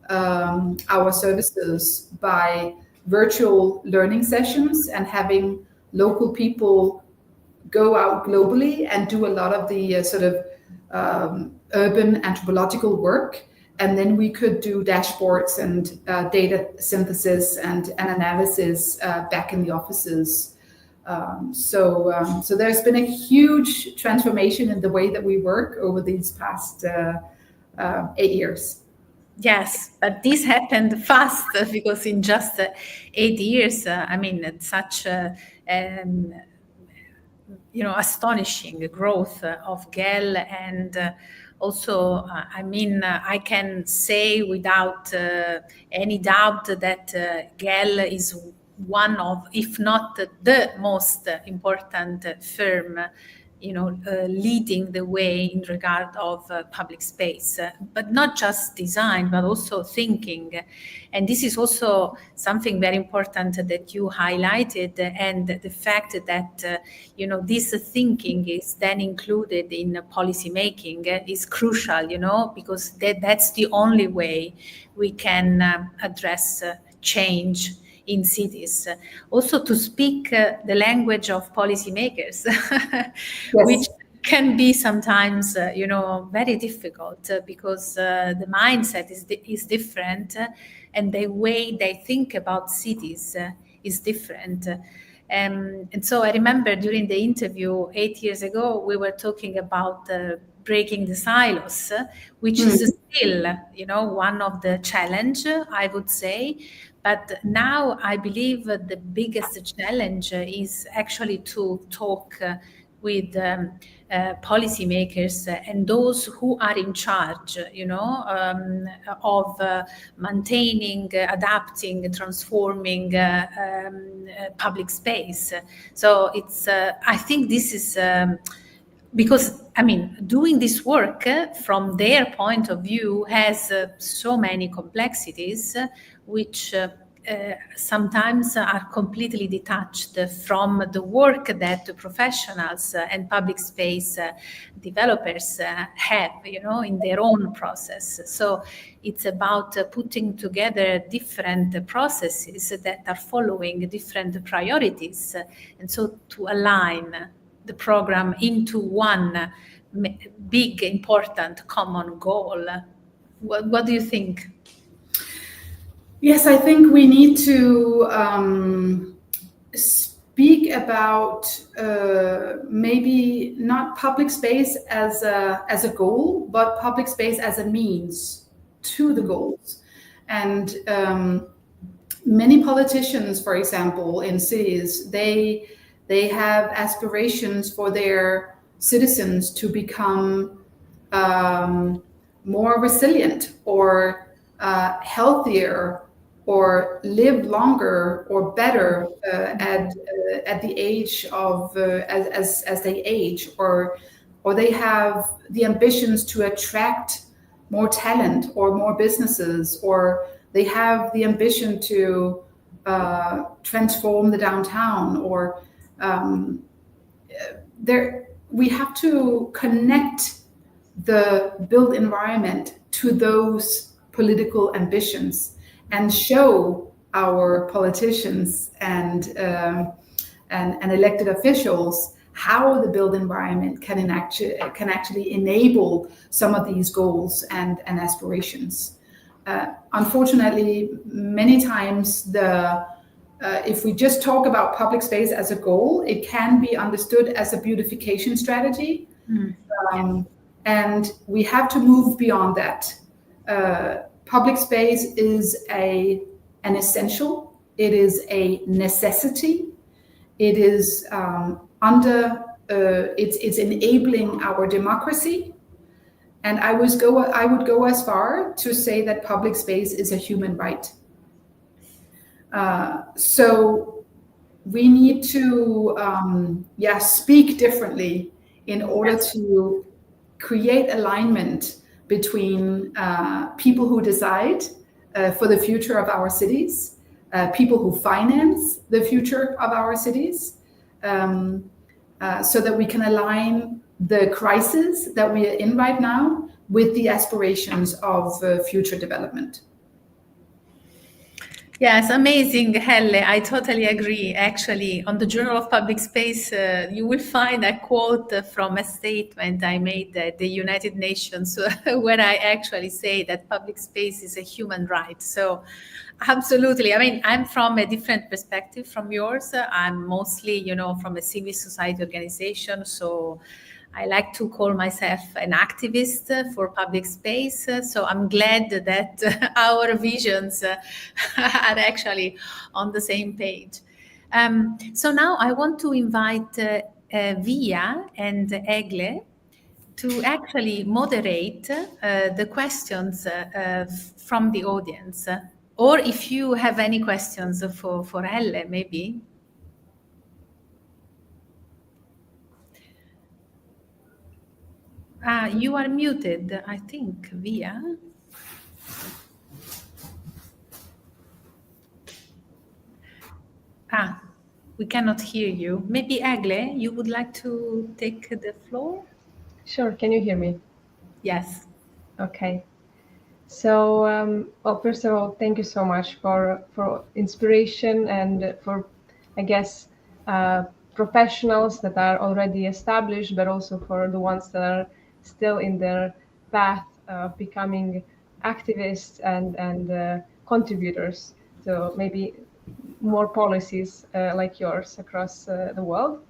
B: our services by virtual learning sessions and having local people go out globally and do a lot of the sort of urban anthropological work. And then we could do dashboards and data synthesis and analysis back in the offices. So there's been a huge transformation in the way that we work over these past 8 years.
A: Yes, but this happened fast because in just 8 years, I mean, it's such astonishing growth of Gehl, and also, I mean, I can say without any doubt that Gehl is one of, if not the most important firm, leading the way in regard of public space, but not just design, but also thinking. And this is also something very important that you highlighted, and the fact that, this thinking is then included in policy making is crucial, because that's the only way we can address change in cities. Also to speak the language of policymakers,
B: Yes.
A: which can be sometimes, very difficult because the mindset is different, and the way they think about cities is different. And so I remember during the interview 8 years ago, we were talking about breaking the silos, which is still, one of the challenge, I would say. But now I believe the biggest challenge is actually to talk with policymakers and those who are in charge, of maintaining, adapting, transforming public space. So it's, I think this is because, I mean, doing this work from their point of view has so many complexities, which sometimes are completely detached from the work that the professionals and public space developers have, in their own process. So it's about putting together different processes that are following different priorities, and so to align the program into one big, important common goal. What do you think?
B: Yes, I think we need to speak about maybe not public space as a goal, but public space as a means to the goals. And many politicians, for example, in cities, they have aspirations for their citizens to become more resilient or healthier, or live longer or better at the age of as they age, or they have the ambitions to attract more talent or more businesses, or they have the ambition to transform the downtown, or we have to connect the built environment to those political ambitions and show our politicians and elected officials how the built environment can actually enable some of these goals and aspirations. Unfortunately, many times if we just talk about public space as a goal, it can be understood as a beautification strategy. And we have to move beyond that. Public space is an essential. It is a necessity. It is it's enabling our democracy. And I would go as far to say that public space is a human right. So we need to speak differently in order to create alignment between people who decide for the future of our cities, people who finance the future of our cities, so that we can align the crisis that we are in right now with the aspirations of future development.
A: Yes, amazing, Helle. I totally agree. Actually, on the Journal of Public Space, you will find a quote from a statement I made at the United Nations where I actually say that public space is a human right. So absolutely. I mean, I'm from a different perspective from yours. I'm mostly, from a civil society organization. So I like to call myself an activist for public space. So I'm glad that our visions are actually on the same page. So now I want to invite Via and Egle to actually moderate the questions from the audience. Or if you have any questions for Helle, maybe. You are muted, I think, Via. We cannot hear you. Maybe Egle, you would like to take the floor?
D: Sure, can you hear me?
A: Yes.
D: Okay. So, well, first of all, thank you so much for inspiration and for, I guess, professionals that are already established, but also for the ones that are still in their path of becoming activists and contributors to maybe more policies like yours across the world.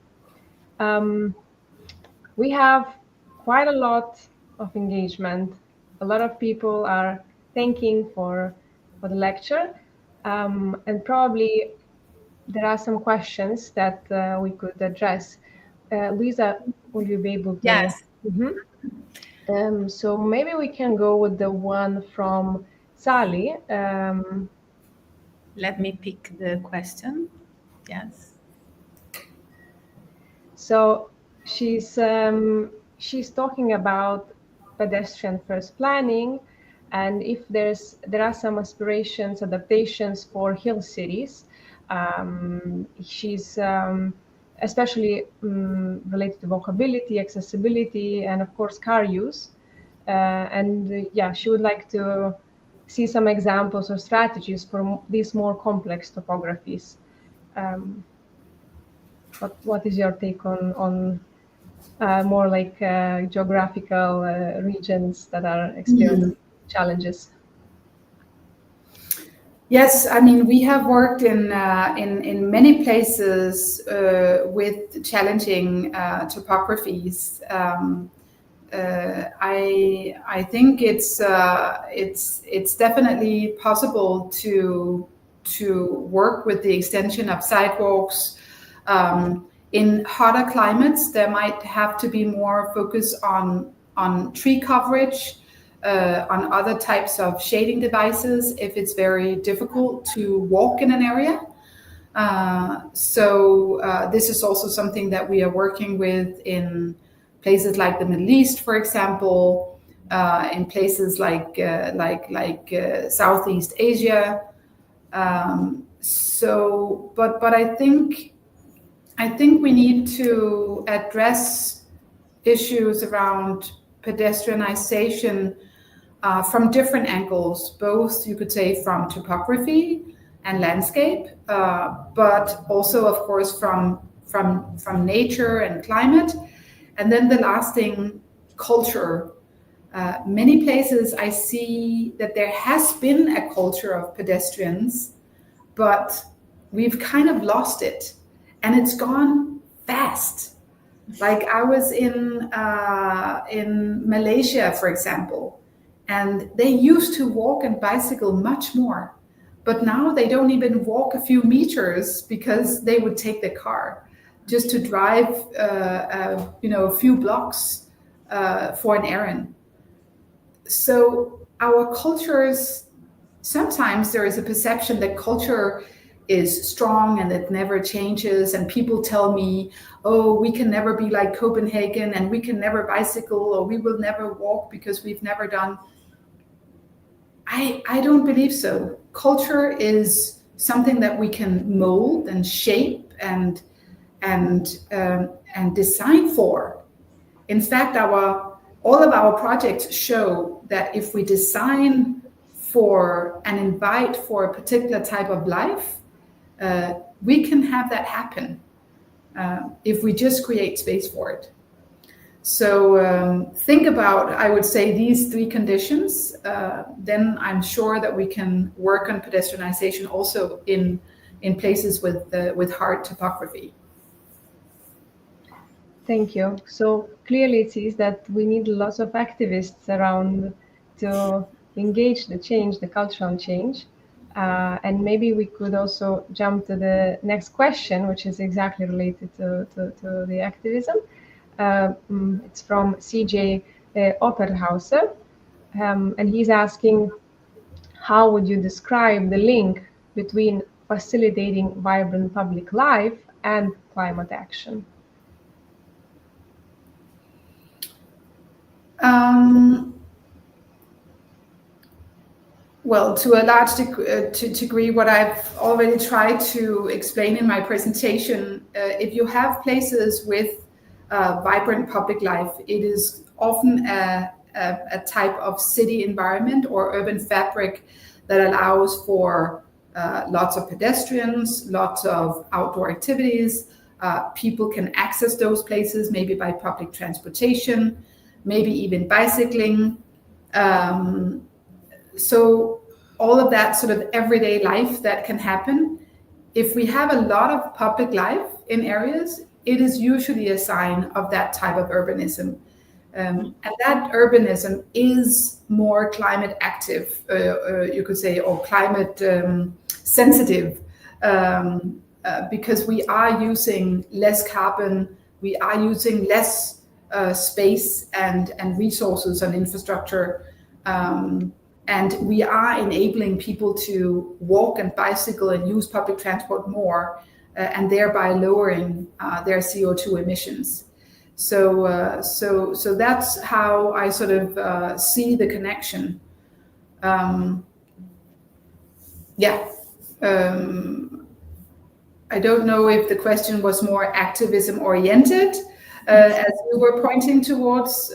D: We have quite a lot of engagement. A lot of people are thanking for the lecture, and probably there are some questions that we could address. Luisa, will you be able to?
A: Yes.
D: Mm-hmm. So maybe we can go with the one from Sally.
A: Let me pick the question. Yes.
D: So she's talking about pedestrian first planning, and if there are some aspirations, adaptations for hill cities. She's especially related to walkability, accessibility, and of course car use. Yeah, she would like to see some examples or strategies for these more complex topographies. What is your take on more like geographical regions that are experiencing challenges?
B: Yes, I mean, we have worked in many places with challenging topographies. I think it's definitely possible to work with the extension of sidewalks. In hotter climates, there might have to be more focus on tree coverage, on other types of shading devices if it's very difficult to walk in an area. This is also something that we are working with in places like the Middle East, for example, in places like Southeast Asia. But I think we need to address issues around pedestrianization from different angles, both you could say from topography and landscape, but also of course from nature and climate. And then the last thing, culture. Many places I see that there has been a culture of pedestrians, but we've kind of lost it, and it's gone fast. Like I was in Malaysia, for example, and they used to walk and bicycle much more, but now they don't even walk a few meters because they would take the car just to drive, a few blocks for an errand. So our cultures, sometimes there is a perception that culture is strong and it never changes, and people tell me, oh, we can never be like Copenhagen, and we can never bicycle, or we will never walk because we've never done. I don't believe so. Culture is something that we can mold and shape and design for. In fact, all of our projects show that if we design for and invite for a particular type of life, we can have that happen if we just create space for it. So think about, I would say, these three conditions, then I'm sure that we can work on pedestrianization also in places with hard topography.
D: Thank you. So clearly it sees that we need lots of activists around to engage the change, the cultural change. And maybe we could also jump to the next question, which is exactly related to the activism. It's from CJ Opperhauser, and he's asking, how would you describe the link between facilitating vibrant public life and climate action?
B: Well, to a large degree, what I've already tried to explain in my presentation, if you have places with vibrant public life, it is often a type of city environment or urban fabric that allows for lots of pedestrians, lots of outdoor activities. People can access those places maybe by public transportation, maybe even bicycling. So all of that sort of everyday life that can happen, if we have a lot of public life in areas, it is usually a sign of that type of urbanism. And that urbanism is more climate active, you could say, or climate sensitive, because we are using less carbon, we are using less space and resources and infrastructure. And we are enabling people to walk and bicycle and use public transport more, and thereby lowering their CO2 emissions. So that's how I sort of see the connection. I don't know if the question was more activism oriented, as we were pointing towards.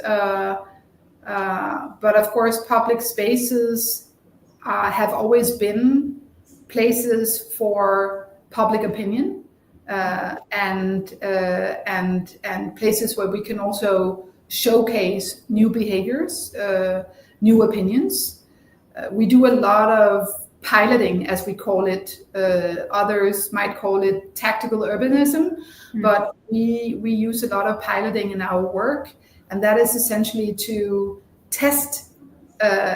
B: But of course, public spaces have always been places for public opinion, and places where we can also showcase new behaviors, new opinions. We do a lot of piloting, as we call it. Others might call it tactical urbanism, but we use a lot of piloting in our work. And that is essentially to test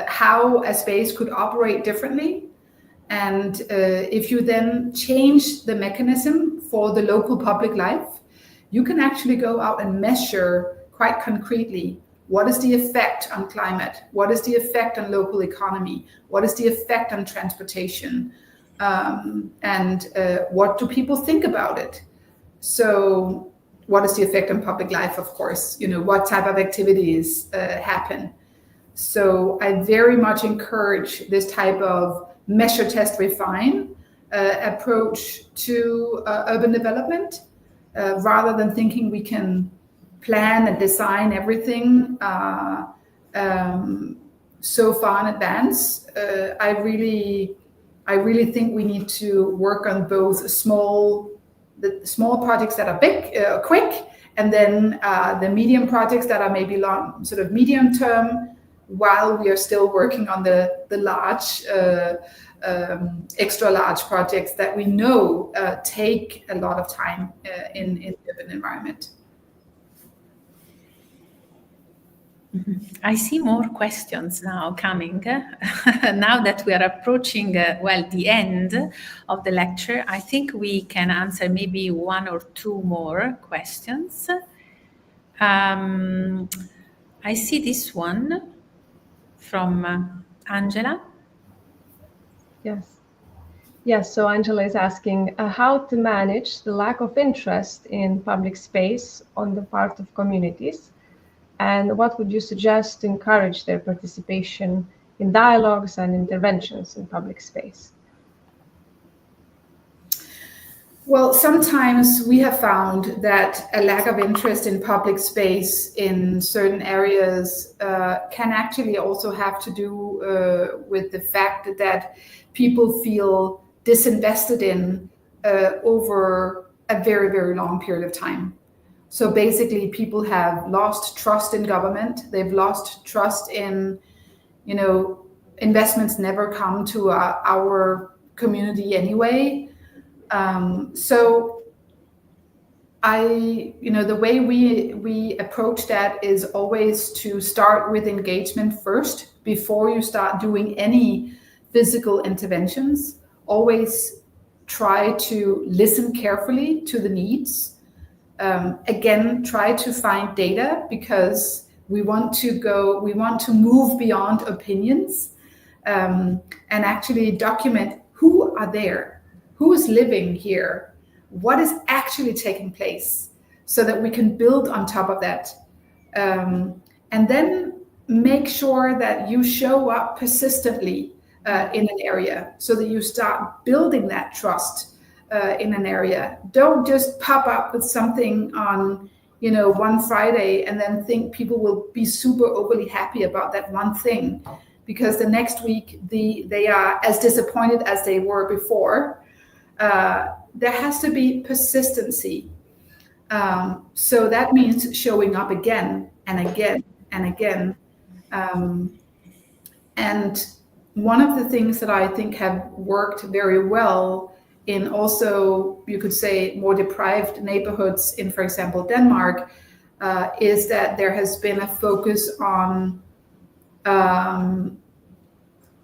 B: how a space could operate differently. And if you then change the mechanism for the local public life, you can actually go out and measure quite concretely, what is the effect on climate? What is the effect on local economy? What is the effect on transportation? And what do people think about it? So what is the effect on public life, of course? What type of activities happen? So I very much encourage this type of measure, test, refine approach to urban development, rather than thinking we can plan and design everything so far in advance. I really think we need to work on both the small projects that are big, quick, and then the medium projects that are maybe long, sort of medium term, while we are still working on the large, extra large projects that we know take a lot of time in the urban environment.
A: I see more questions now coming. Now that we are approaching, the end of the lecture, I think we can answer maybe one or two more questions. I see this one from Angela.
D: Yes, so Angela is asking how to manage the lack of interest in public space on the part of communities. And what would you suggest to encourage their participation in dialogues and interventions in public space?
B: Well, sometimes we have found that a lack of interest in public space in certain areas can actually also have to do with the fact that people feel disinvested in over a very, very long period of time. So basically, people have lost trust in government. They've lost trust in, investments never come to our community anyway. So the way we approach that is always to start with engagement first before you start doing any physical interventions. Always try to listen carefully to the needs. Again, try to find data, because we want to move beyond opinions, and actually document who are there, who is living here, what is actually taking place, so that we can build on top of that. And then make sure that you show up persistently in an area, so that you start building that trust in an area. Don't just pop up with something on one Friday and then think people will be super overly happy about that one thing, because the next week they are as disappointed as they were before. There has to be persistency. So that means showing up again and again and again. And one of the things that I think have worked very well in also, you could say, more deprived neighborhoods in, for example, Denmark, is that there has been a focus on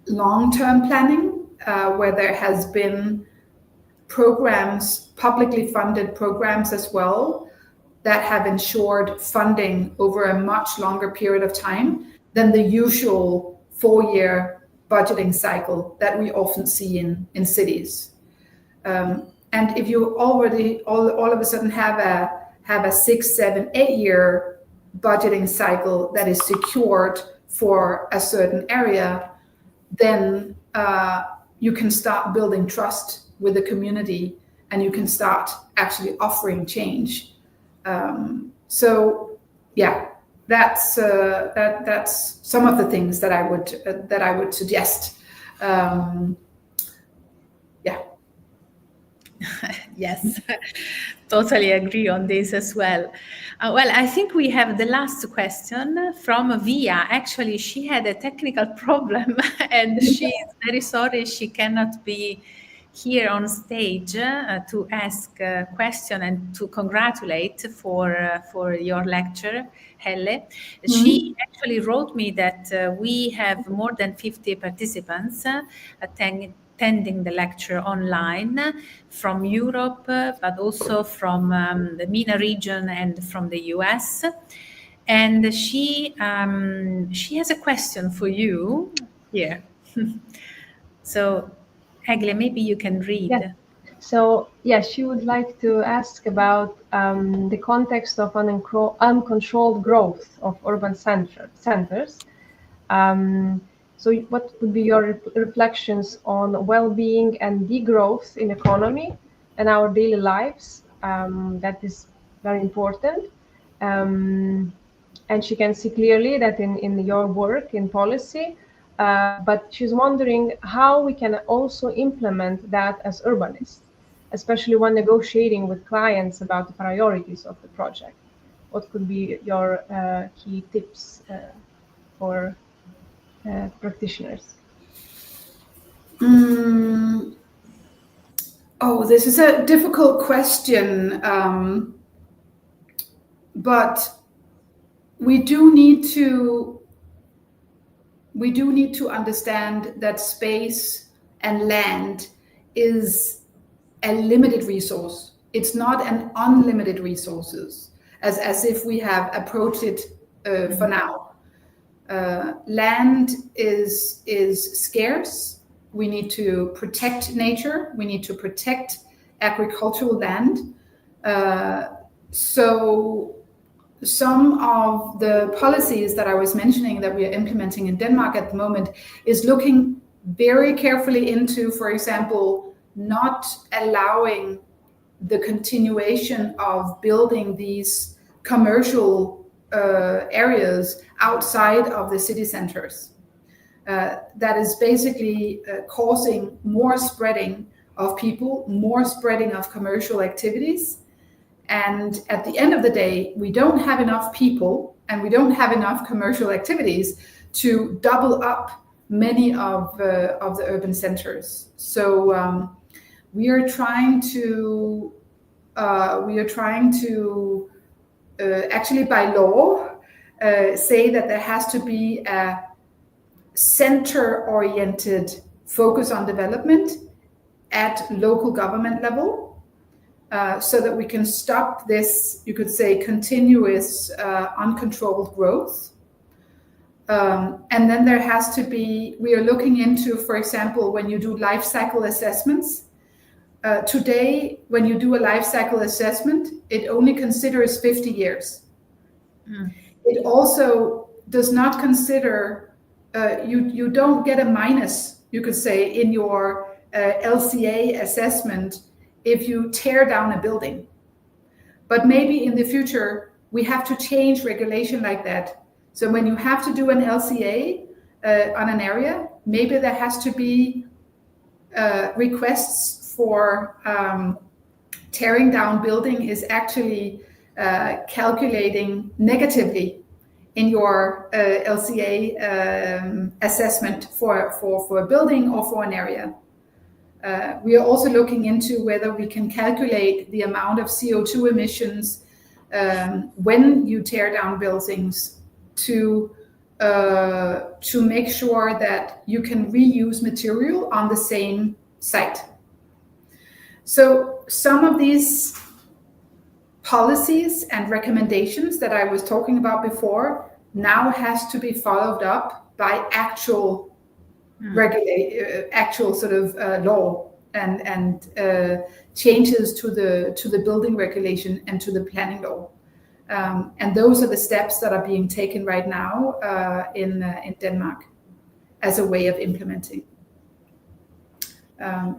B: long-term planning, where there has been programs, publicly funded programs as well, that have ensured funding over a much longer period of time than the usual 4-year budgeting cycle that we often see in cities. And if you already all of a sudden have a 6, 7, 8 year budgeting cycle that is secured for a certain area, then you can start building trust with the community, and you can start actually offering change. So yeah, that's some of the things that I would suggest.
A: Yes, totally agree on this as well. Well, I think we have the last question from Via. Actually, she had a technical problem and she is very sorry she cannot be here on stage to ask a question and to congratulate for your lecture, Helle. She actually wrote me that we have more than 50 participants attending the lecture online from Europe, but also from the MENA region and from the US. And she has a question for you here. So, Helle, maybe you can read.
D: Yeah. So, she would like to ask about the context of uncontrolled growth of urban centers. So what would be your reflections on well-being and degrowth in economy and our daily lives? That is very important. And she can see clearly that in your work in policy, but she's wondering how we can also implement that as urbanists, especially when negotiating with clients about the priorities of the project. What could be your key tips for practitioners?
B: Oh, this is a difficult question, but we do need to understand that space and land is a limited resource. It's not an unlimited resources, as if we have approached it for now. Land is scarce. We need to protect nature. We need to protect agricultural land. So some of the policies that I was mentioning that we are implementing in Denmark at the moment is looking very carefully into, for example, not allowing the continuation of building these commercial areas outside of the city centers. That is basically causing more spreading of people, more spreading of commercial activities. And at the end of the day, we don't have enough people and we don't have enough commercial activities to double up many of the urban centers. So we are trying to we are trying to actually by law say that there has to be a center-oriented focus on development at local government level, so that we can stop this, you could say, continuous uncontrolled growth. And then there has to be, we are looking into, for example, when you do life cycle assessments. Today, when you do a life cycle assessment, it only considers 50 years. It also does not consider, you don't get a minus, you could say, in your LCA assessment if you tear down a building. But maybe in the future, we have to change regulation like that. So when you have to do an LCA on an area, maybe there has to be requests for tearing down building is actually calculating negatively in your LCA assessment for a building or for an area. We are also looking into whether we can calculate the amount of CO2 emissions when you tear down buildings to make sure that you can reuse material on the same site. So some of these policies and recommendations that I was talking about before now has to be followed up by actual actual sort of law and changes to the building regulation and to the planning law. And those are the steps that are being taken right now in Denmark as a way of implementing.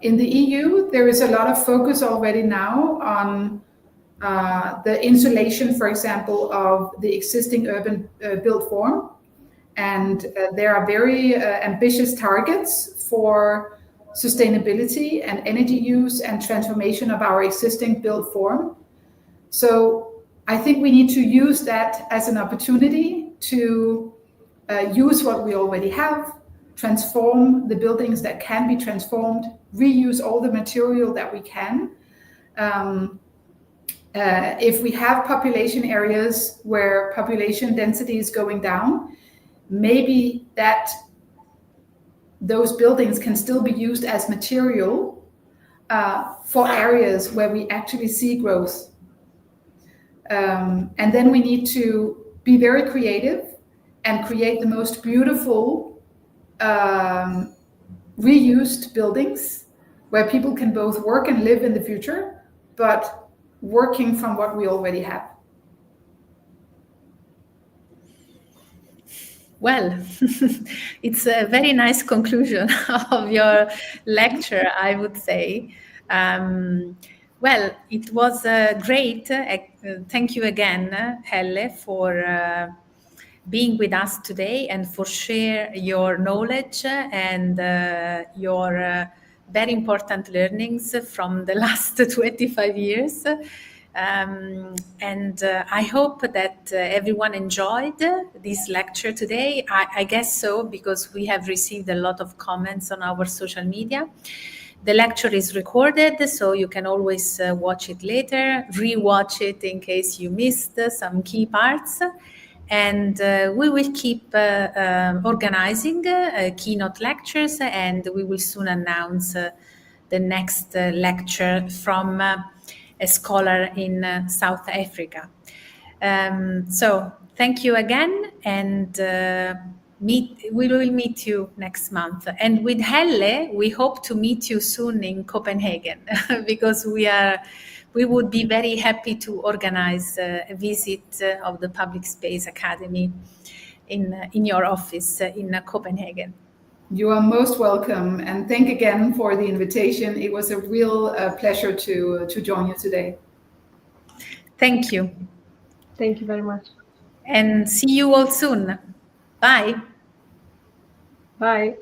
B: In the EU, there is a lot of focus already now on the insulation, for example, of the existing urban built form. And there are very ambitious targets for sustainability and energy use and transformation of our existing built form. So I think we need to use that as an opportunity to use what we already have, transform the buildings that can be transformed, reuse all the material that we can. If we have population areas where population density is going down, maybe that those buildings can still be used as material for areas where we actually see growth. And then we need to be very creative and create the most beautiful reused buildings where people can both work and live in the future, but working from what we already have.
A: Well, it's a very nice conclusion of your lecture, I would say. Well, it was great. Thank you again, Helle, for being with us today and for share your knowledge and your very important learnings from the last 25 years. And I hope that everyone enjoyed this lecture today. I guess so, because we have received a lot of comments on our social media. The lecture is recorded, so you can always watch it later, re-watch it in case you missed some key parts. And we will keep organizing keynote lectures, and we will soon announce the next lecture from a scholar in South Africa. So thank you again, and we will meet you next month. And with Helle, we hope to meet you soon in Copenhagen because we would be very happy to organize a visit of the Public Space Academy in your office in Copenhagen.
B: You are most welcome, and thank again for the invitation. It was a real pleasure to join you today.
A: Thank you.
D: Thank you very much.
A: And see you all soon. Bye.
D: Bye.